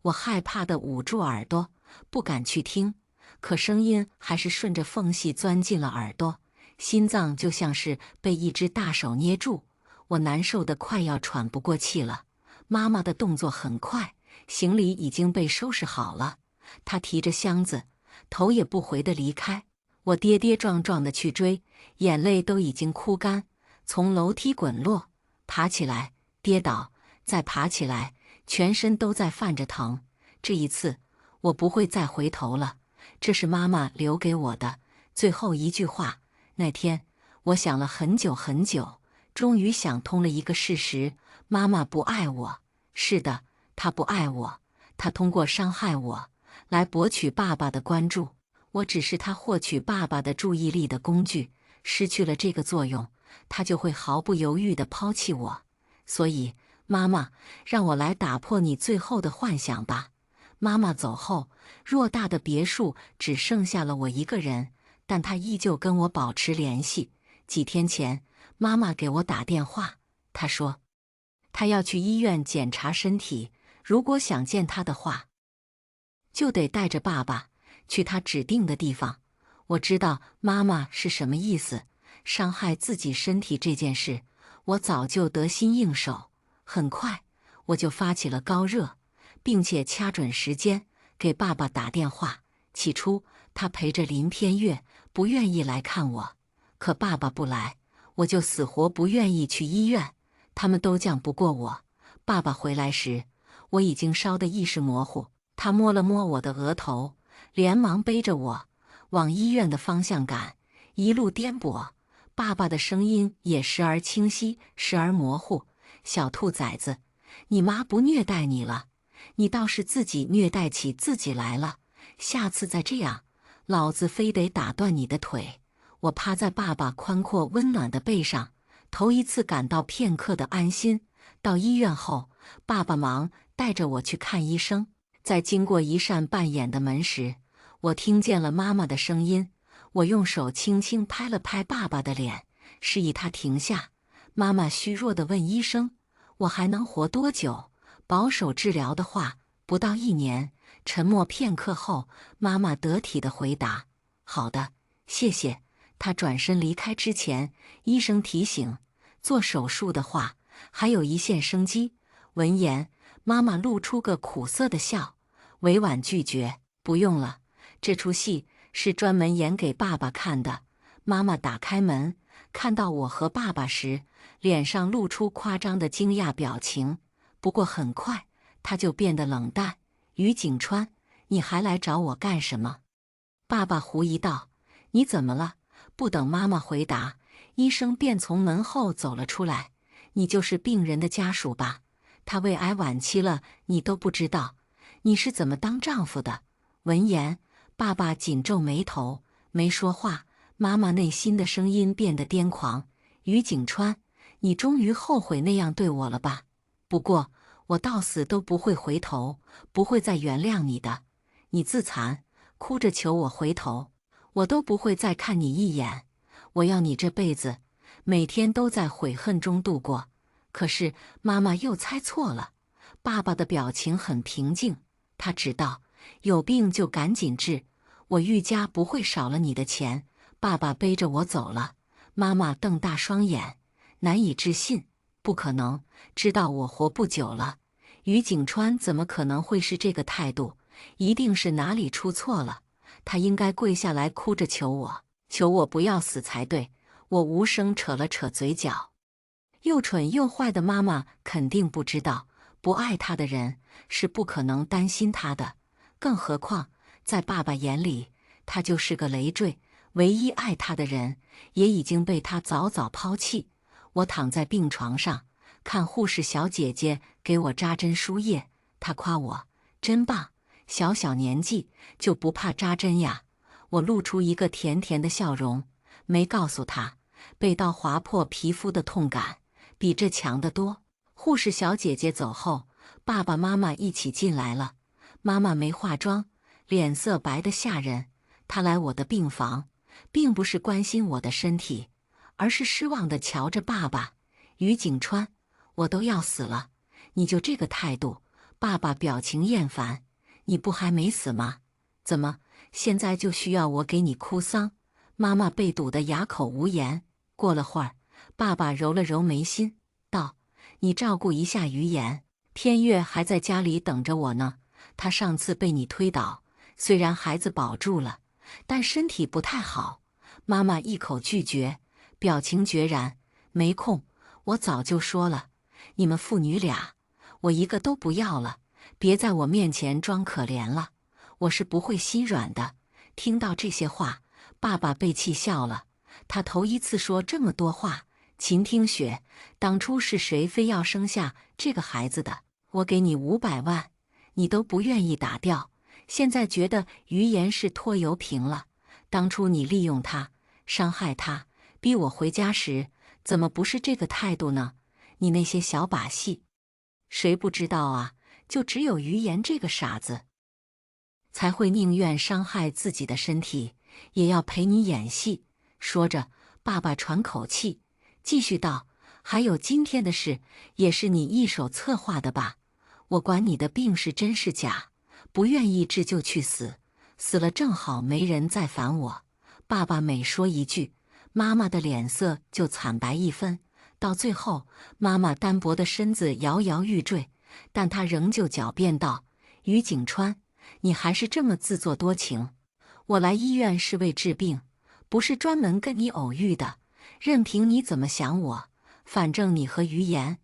我害怕地捂住耳朵，不敢去听，可声音还是顺着缝隙钻进了耳朵，心脏就像是被一只大手捏住，我难受得快要喘不过气了。妈妈的动作很快，行李已经被收拾好了，她提着箱子，头也不回地离开。我跌跌撞撞地去追，眼泪都已经哭干，从楼梯滚落，爬起来，跌倒，再爬起来，全身都在泛着疼。这一次，我不会再回头了。这是妈妈留给我的最后一句话。那天，我想了很久很久，终于想通了一个事实：妈妈不爱我。是的，她不爱我，她通过伤害我来博取爸爸的关注。我只是她获取爸爸的注意力的工具，失去了这个作用，她就会毫不犹豫地抛弃我。所以，妈妈，让我来打破你最后的幻想吧。妈妈走后，偌大的别墅只剩下了我一个人，但她依旧跟我保持联系。几天前，妈妈给我打电话，她说她要去医院检查身体，如果想见她的话，就得带着爸爸去她指定的地方。我知道妈妈是什么意思，伤害自己身体这件事，我早就得心应手。很快，我就发起了高热，并且掐准时间给爸爸打电话。起初，他陪着林偏月，不愿意来看我。可爸爸不来，我就死活不愿意去医院。他们都犟不过我。爸爸回来时，我已经烧得意识模糊。他摸了摸我的额头，连忙背着我往医院的方向赶。一路颠簸，爸爸的声音也时而清晰，时而模糊：“小兔崽子，你妈不虐待你了，你倒是自己虐待起自己来了。下次再这样，老子非得打断你的腿！”我趴在爸爸宽阔温暖的背上，头一次感到片刻的安心。到医院后，爸爸忙带着我去看医生。在经过一扇半掩的门时，我听见了妈妈的声音。我用手轻轻拍了拍爸爸的脸，示意他停下。妈妈虚弱地问医生：“我还能活多久？”保守治疗的话，不到1年。沉默片刻后，妈妈得体地回答：“好的，谢谢。”她转身离开之前，医生提醒：“做手术的话，还有一线生机。”闻言，妈妈露出个苦涩的笑，委婉拒绝：“不用了，这出戏是专门演给爸爸看的。”妈妈打开门，看到我和爸爸时，脸上露出夸张的惊讶表情。不过很快，她就变得冷淡。于景川，你还来找我干什么？爸爸狐疑道：“你怎么了？”不等妈妈回答，医生便从门后走了出来。你就是病人的家属吧？他胃癌晚期了，你都不知道？你是怎么当丈夫的？闻言，爸爸紧皱眉头，没说话。妈妈内心的声音变得癫狂：“于景川，你终于后悔那样对我了吧？不过，我到死都不会回头，不会再原谅你的。你自残，哭着求我回头，我都不会再看你一眼。我要你这辈子每天都在悔恨中度过。”可是妈妈又猜错了。爸爸的表情很平静，他知道有病就赶紧治，我愈家不会少了你的钱。爸爸背着我走了。妈妈瞪大双眼，难以置信：“不可能，知道我活不久了。于景川怎么可能会是这个态度？一定是哪里出错了。他应该跪下来哭着求我，求我不要死才对。”我无声扯了扯嘴角。又蠢又坏的妈妈肯定不知道，不爱她的人是不可能担心她的。更何况，在爸爸眼里，她就是个累赘。唯一爱她的人也已经被她早早抛弃。我躺在病床上，看护士小姐姐给我扎针输液，她夸我真棒，小小年纪就不怕扎针呀。我露出一个甜甜的笑容，没告诉她，被刀划破皮肤的痛感比这强得多。护士小姐姐走后，爸爸妈妈一起进来了。妈妈没化妆，脸色白得吓人。她来我的病房，并不是关心我的身体，而是失望地瞧着爸爸。于景川，我都要死了，你就这个态度？爸爸表情厌烦。你不还没死吗？怎么现在就需要我给你哭丧？妈妈被堵得哑口无言。过了会儿，爸爸揉了揉眉心，道：“你照顾一下于言，天月还在家里等着我呢。他上次被你推倒，虽然孩子保住了，但身体不太好。”妈妈一口拒绝，表情决然：“没空，我早就说了，你们父女俩，我一个都不要了。别在我面前装可怜了，我是不会心软的。”听到这些话，爸爸被气笑了。他头一次说这么多话。秦听雪，当初是谁非要生下这个孩子的？我给你500万，你都不愿意打掉。现在觉得于言是拖油瓶了。当初你利用他，伤害他，逼我回家时，怎么不是这个态度呢？你那些小把戏，谁不知道啊？就只有于言这个傻子，才会宁愿伤害自己的身体，也要陪你演戏。说着，爸爸喘口气，继续道：“还有今天的事，也是你一手策划的吧？我管你的病是真是假，不愿意治就去死，死了正好没人再烦我。”爸爸每说一句，妈妈的脸色就惨白一分。到最后，妈妈单薄的身子摇摇欲坠，但她仍旧狡辩道：“于景川，你还是这么自作多情。我来医院是为治病，不是专门跟你偶遇的。任凭你怎么想我，反正你和于言，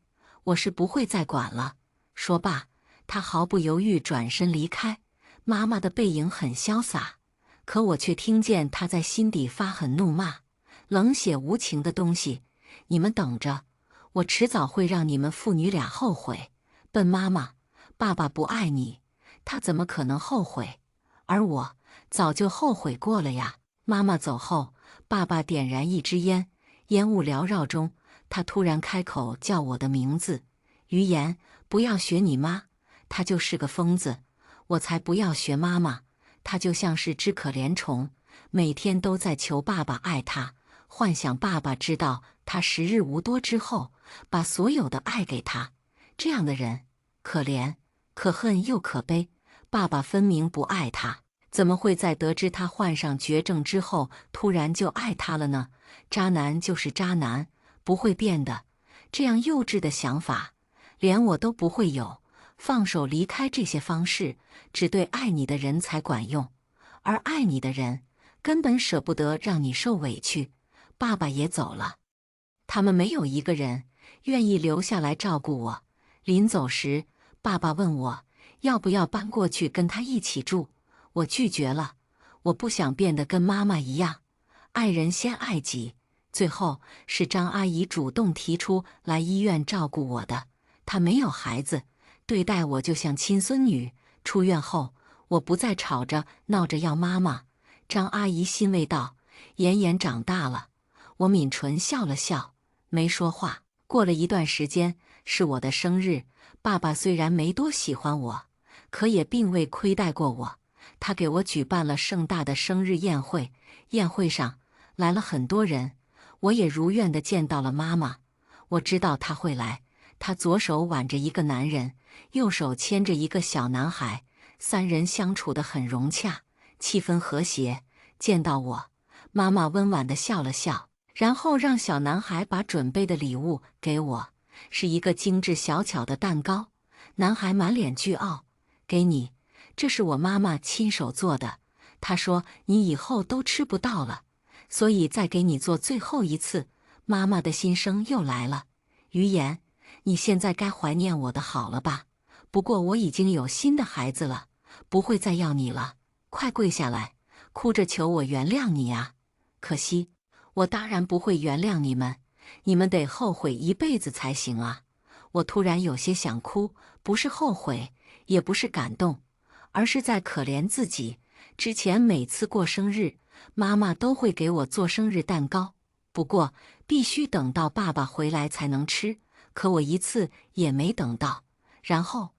我是不会再管了。”说罢，他毫不犹豫转身离开。妈妈的背影很潇洒，可我却听见他在心底发狠怒骂：“冷血无情的东西，你们等着，我迟早会让你们父女俩后悔。笨妈妈，爸爸不爱你，他怎么可能后悔？而我早就后悔过了呀。”妈妈走后，爸爸点燃一支烟，烟雾缭绕中，他突然开口叫我的名字：“于言，不要学你妈，她就是个疯子。”我才不要学妈妈，她就像是只可怜虫，每天都在求爸爸爱她，幻想爸爸知道她时日无多之后，把所有的爱给她。这样的人，可怜、可恨又可悲。爸爸分明不爱她，怎么会在得知她患上绝症之后，突然就爱她了呢？渣男就是渣男，不会变的。这样幼稚的想法，连我都不会有。放手离开这些方式，只对爱你的人才管用，而爱你的人根本舍不得让你受委屈。爸爸也走了，他们没有一个人愿意留下来照顾我。临走时，爸爸问我要不要搬过去跟他一起住，我拒绝了。我不想变得跟妈妈一样，爱人先爱己。最后是张阿姨主动提出来医院照顾我的，她没有孩子，对待我就像亲孙女。出院后，我不再吵着闹着要妈妈。张阿姨欣慰道：妍妍长大了。我抿唇笑了笑，没说话。过了一段时间，是我的生日。爸爸虽然没多喜欢我，可也并未亏待过我。他给我举办了盛大的生日宴会，宴会上来了很多人，我也如愿地见到了妈妈。我知道她会来，她左手挽着一个男人，右手牵着一个小男孩，三人相处得很融洽，气氛和谐。见到我，妈妈温婉地笑了笑，然后让小男孩把准备的礼物给我，是一个精致小巧的蛋糕。男孩满脸倨傲：给你，这是我妈妈亲手做的，她说你以后都吃不到了，所以再给你做最后一次。妈妈的心声又来了：于言，你现在该怀念我的好了吧？不过我已经有新的孩子了，不会再要你了。快跪下来，哭着求我原谅你啊！可惜，我当然不会原谅你们，你们得后悔一辈子才行啊！我突然有些想哭，不是后悔，也不是感动，而是在可怜自己。之前每次过生日，妈妈都会给我做生日蛋糕，不过必须等到爸爸回来才能吃，可我一次也没等到，然后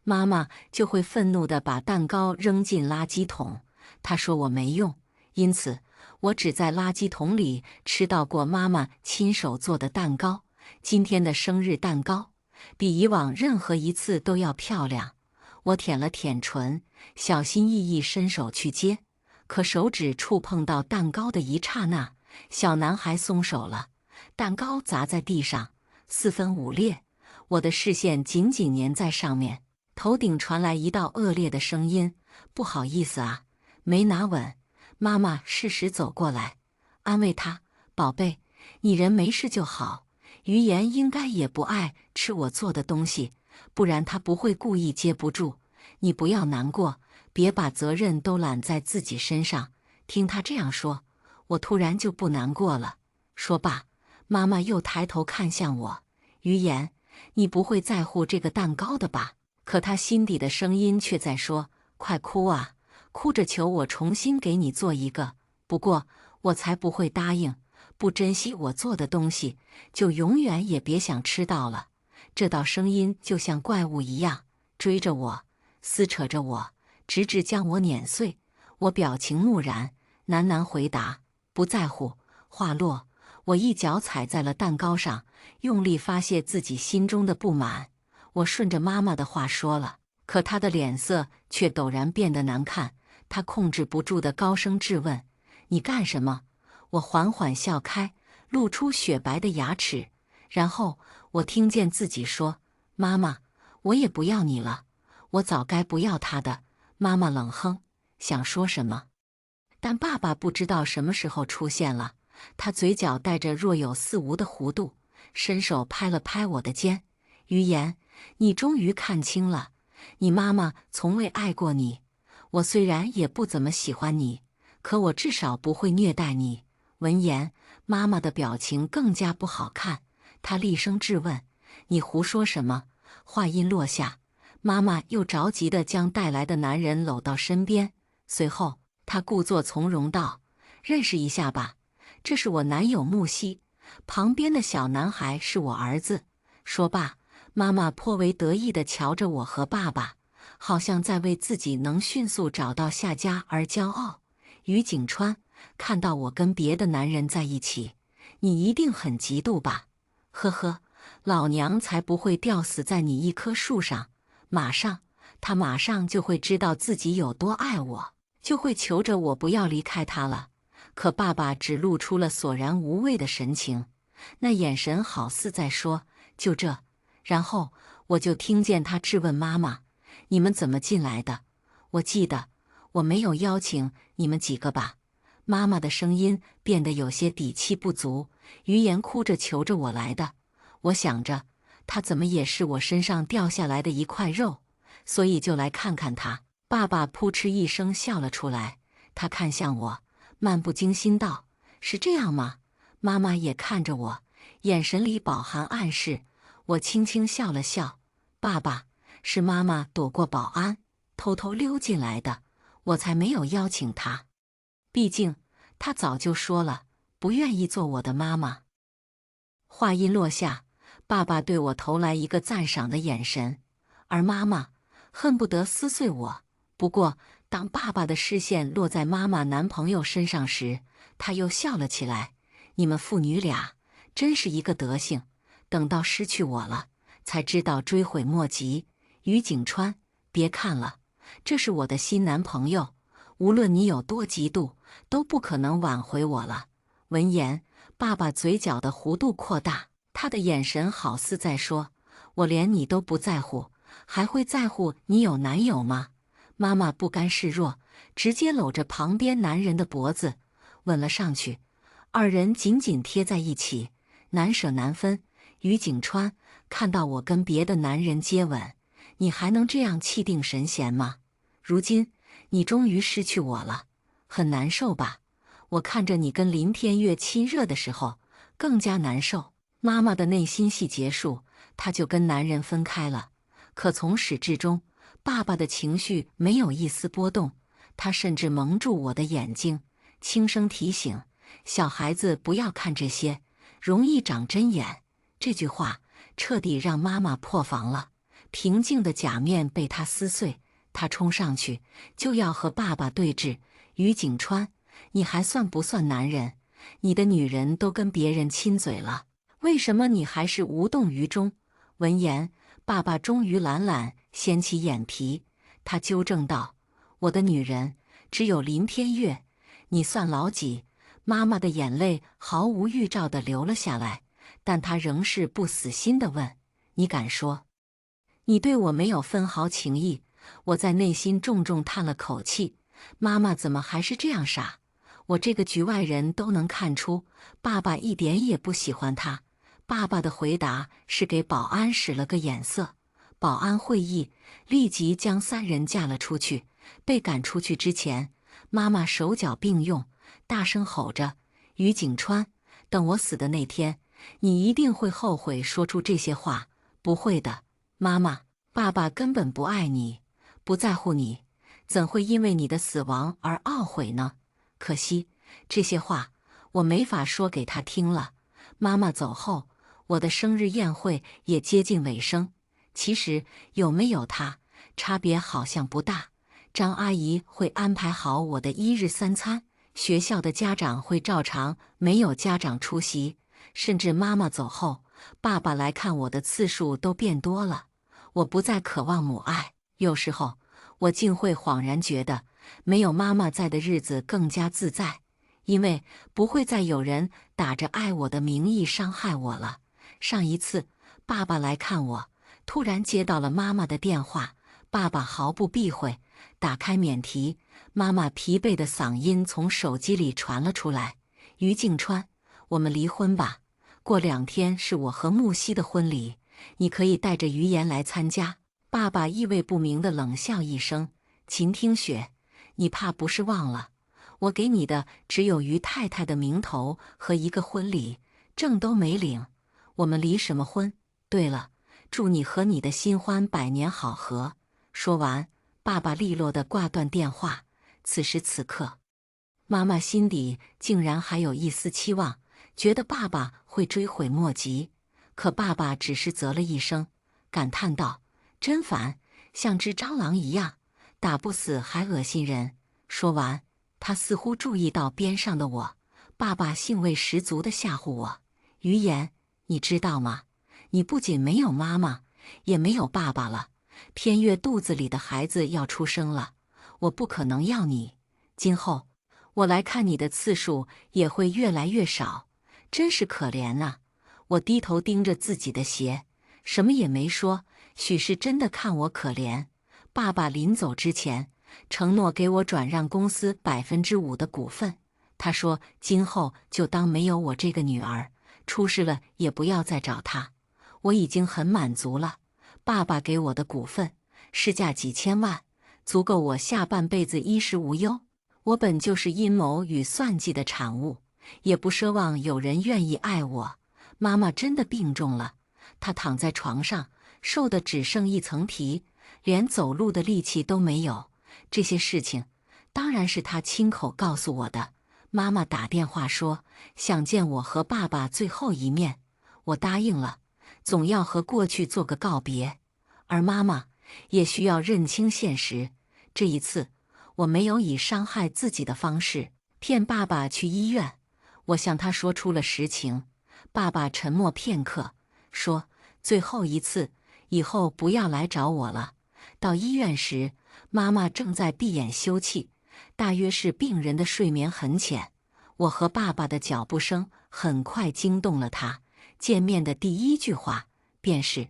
妈妈就会愤怒地把蛋糕扔进垃圾桶。她说我没用，因此我只在垃圾桶里吃到过妈妈亲手做的蛋糕。今天的生日蛋糕比以往任何一次都要漂亮。我舔了舔唇，小心翼翼伸手去接，可手指触碰到蛋糕的一刹那，小男孩松手了，蛋糕砸在地上，四分五裂。我的视线紧紧粘在上面，头顶传来一道恶劣的声音：不好意思啊，没拿稳。妈妈适时走过来，安慰他：宝贝，你人没事就好。于言应该也不爱吃我做的东西，不然他不会故意接不住。你不要难过，别把责任都揽在自己身上。听他这样说，我突然就不难过了。说罢，妈妈又抬头看向我：于言，你不会在乎这个蛋糕的吧？可他心底的声音却在说：快哭啊，哭着求我重新给你做一个。不过我才不会答应，不珍惜我做的东西，就永远也别想吃到了。这道声音就像怪物一样追着我，撕扯着我，直至将我碾碎。我表情木然，喃喃回答：不在乎。话落，我一脚踩在了蛋糕上，用力发泄自己心中的不满。我顺着妈妈的话说了，可她的脸色却陡然变得难看。她控制不住的高声质问：你干什么？我缓缓笑开，露出雪白的牙齿，然后我听见自己说：妈妈，我也不要你了。我早该不要他的。妈妈冷哼，想说什么，但爸爸不知道什么时候出现了。他嘴角带着若有似无的弧度，伸手拍了拍我的肩：于言，你终于看清了，你妈妈从未爱过你。我虽然也不怎么喜欢你，可我至少不会虐待你。闻言，妈妈的表情更加不好看，她厉声质问：你胡说什么？话音落下，妈妈又着急地将带来的男人搂到身边，随后她故作从容道：认识一下吧，这是我男友木西，旁边的小男孩是我儿子。说罢，妈妈颇为得意地瞧着我和爸爸，好像在为自己能迅速找到下家而骄傲。于景川，看到我跟别的男人在一起，你一定很嫉妒吧？呵呵，老娘才不会吊死在你一棵树上。他马上就会知道自己有多爱我，就会求着我不要离开他了。可爸爸只露出了索然无味的神情，那眼神好似在说：就这。然后我就听见他质问妈妈：你们怎么进来的？我记得我没有邀请你们几个吧？妈妈的声音变得有些底气不足，于言哭着求着我来的。我想着，他怎么也是我身上掉下来的一块肉，所以就来看看他。爸爸扑哧一声笑了出来，他看向我，漫不经心道：“是这样吗？”妈妈也看着我，眼神里饱含暗示。我轻轻笑了笑：“爸爸，是妈妈躲过保安，偷偷溜进来的，我才没有邀请她。毕竟她早就说了，不愿意做我的妈妈。”话音落下，爸爸对我投来一个赞赏的眼神，而妈妈恨不得撕碎我。不过，当爸爸的视线落在妈妈男朋友身上时，他又笑了起来：“你们父女俩真是一个德行，等到失去我了，才知道追悔莫及。于景川，别看了，这是我的新男朋友，无论你有多嫉妒，都不可能挽回我了。”闻言，爸爸嘴角的弧度扩大，他的眼神好似在说：“我连你都不在乎，还会在乎你有男友吗？”妈妈不甘示弱，直接搂着旁边男人的脖子吻了上去，二人紧紧贴在一起，难舍难分。于景川看到我跟别的男人接吻，你还能这样气定神闲吗？如今你终于失去我了，很难受吧？我看着你跟林天月亲热的时候更加难受。妈妈的内心戏结束，她就跟男人分开了。可从始至终，爸爸的情绪没有一丝波动，他甚至蒙住我的眼睛，轻声提醒：“小孩子不要看这些，容易长针眼。”这句话彻底让妈妈破防了，平静的假面被他撕碎。他冲上去就要和爸爸对峙：“于景川，你还算不算男人？你的女人都跟别人亲嘴了，为什么你还是无动于衷？”闻言，爸爸终于懒懒掀起眼皮，他纠正道：“我的女人只有林天月，你算老几？”妈妈的眼泪毫无预兆地流了下来，但她仍是不死心地问：“你敢说你对我没有分毫情意？”我在内心重重叹了口气，妈妈怎么还是这样傻？我这个局外人都能看出，爸爸一点也不喜欢她。爸爸的回答是给保安使了个眼色，保安会意，立即将三人架了出去。被赶出去之前，妈妈手脚并用，大声吼着：“于景川，等我死的那天，你一定会后悔说出这些话。”“不会的，妈妈，爸爸根本不爱你，不在乎你，怎会因为你的死亡而懊悔呢？可惜，这些话我没法说给他听了。”妈妈走后，我的生日宴会也接近尾声。其实有没有他，差别好像不大。张阿姨会安排好我的一日三餐，学校的家长会照常没有家长出席，甚至妈妈走后，爸爸来看我的次数都变多了。我不再渴望母爱，有时候我竟会恍然觉得，没有妈妈在的日子更加自在，因为不会再有人打着爱我的名义伤害我了。上一次爸爸来看我，突然接到了妈妈的电话，爸爸毫不避讳，打开免提，妈妈疲惫的嗓音从手机里传了出来：“于静川，我们离婚吧。过2天是我和木西的婚礼，你可以带着于言来参加。”爸爸意味不明的冷笑一声：“秦听雪，你怕不是忘了，我给你的只有于太太的名头和一个婚礼，证都没领，我们离什么婚？对了，祝你和你的新欢百年好合。”说完，爸爸利落地挂断电话。此时此刻，妈妈心底竟然还有一丝期望，觉得爸爸会追悔莫及。可爸爸只是啧了一声，感叹道：“真烦，像只蟑螂一样，打不死还恶心人。”说完，他似乎注意到边上的我，爸爸兴味十足地吓唬我：“于言，你知道吗？你不仅没有妈妈，也没有爸爸了。天月肚子里的孩子要出生了，我不可能要你。今后我来看你的次数也会越来越少，真是可怜啊。”我低头盯着自己的鞋，什么也没说。许是真的看我可怜，爸爸临走之前承诺给我转让公司5%的股份，他说今后就当没有我这个女儿，出事了也不要再找他。我已经很满足了，爸爸给我的股份，市价几千万，足够我下半辈子衣食无忧。我本就是阴谋与算计的产物，也不奢望有人愿意爱我。妈妈真的病重了，她躺在床上，瘦得只剩一层皮，连走路的力气都没有。这些事情当然是她亲口告诉我的。妈妈打电话说想见我和爸爸最后一面，我答应了，总要和过去做个告别。而妈妈也需要认清现实，这一次我没有以伤害自己的方式骗爸爸去医院。我向他说出了实情。爸爸沉默片刻，说最后一次，以后不要来找我了。到医院时，妈妈正在闭眼休憩，大约是病人的睡眠很浅。我和爸爸的脚步声很快惊动了他，见面的第一句话便是：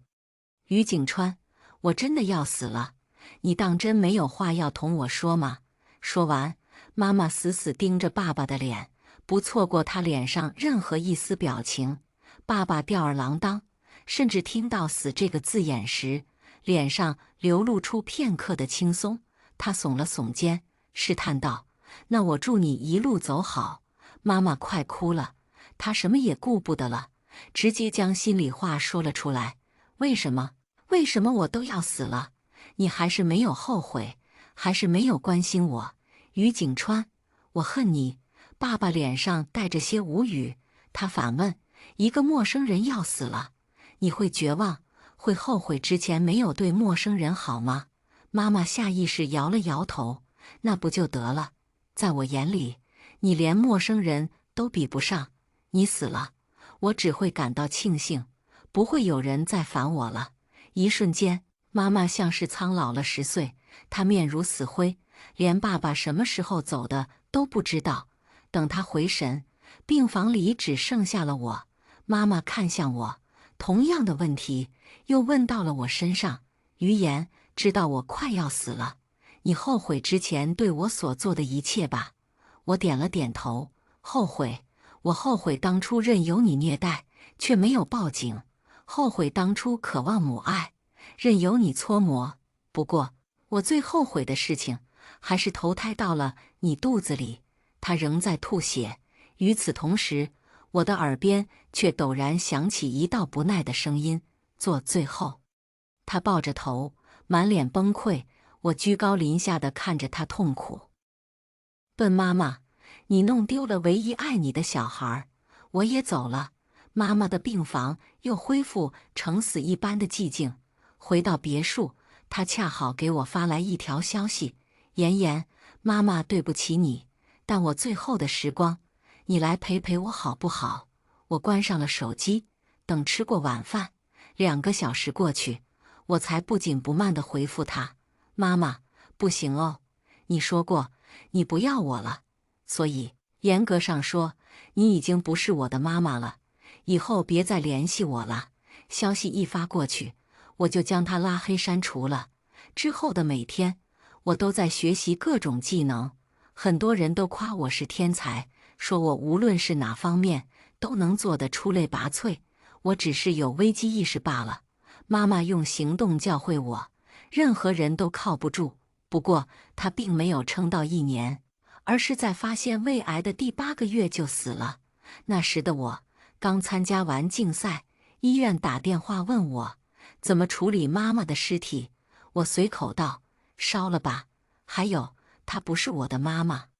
于景川，我真的要死了，你当真没有话要同我说吗？说完，妈妈死死盯着爸爸的脸，不错过他脸上任何一丝表情。爸爸吊儿郎当，甚至听到"死"这个字眼时，脸上流露出片刻的轻松。他耸了耸肩，试探道："那我祝你一路走好。"妈妈快哭了，她什么也顾不得了，直接将心里话说了出来："为什么？为什么我都要死了，你还是没有后悔，还是没有关心我？于景川，我恨你。"爸爸脸上带着些无语，他反问："一个陌生人要死了，你会绝望，会后悔之前没有对陌生人好吗？"妈妈下意识摇了摇头："那不就得了？在我眼里，你连陌生人都比不上。你死了，我只会感到庆幸，不会有人再烦我了。"一瞬间，妈妈像是苍老了10岁，她面如死灰，连爸爸什么时候走的都不知道。等她回神，病房里只剩下了我。妈妈看向我，同样的问题又问到了我身上："于言，知道我快要死了，你后悔之前对我所做的一切吧？"我点了点头："后悔，我后悔当初任由你虐待，却没有报警；后悔当初渴望母爱，任由你搓磨。不过，我最后悔的事情，还是投胎到了你肚子里。"他仍在吐血，与此同时，我的耳边却陡然响起一道不耐的声音："做最后。"他抱着头，满脸崩溃。我居高临下地看着他痛苦。笨妈妈，你弄丢了唯一爱你的小孩，我也走了。妈妈的病房又恢复成死一般的寂静。回到别墅，她恰好给我发来一条消息："妍妍，妈妈对不起你，但我最后的时光，你来陪陪我好不好？"我关上了手机，等吃过晚饭，2个小时过去，我才不紧不慢地回复她："妈妈，不行哦，你说过你不要我了，所以严格上说，你已经不是我的妈妈了，以后别再联系我了。"消息一发过去，我就将她拉黑删除了。之后的每天，我都在学习各种技能，很多人都夸我是天才，说我无论是哪方面都能做得出类拔萃，我只是有危机意识罢了。妈妈用行动教会我，任何人都靠不住。不过她并没有撑到1年，而是在发现胃癌的第8个月就死了。那时的我刚参加完竞赛，医院打电话问我怎么处理妈妈的尸体，我随口道："烧了吧，还有，她不是我的妈妈。"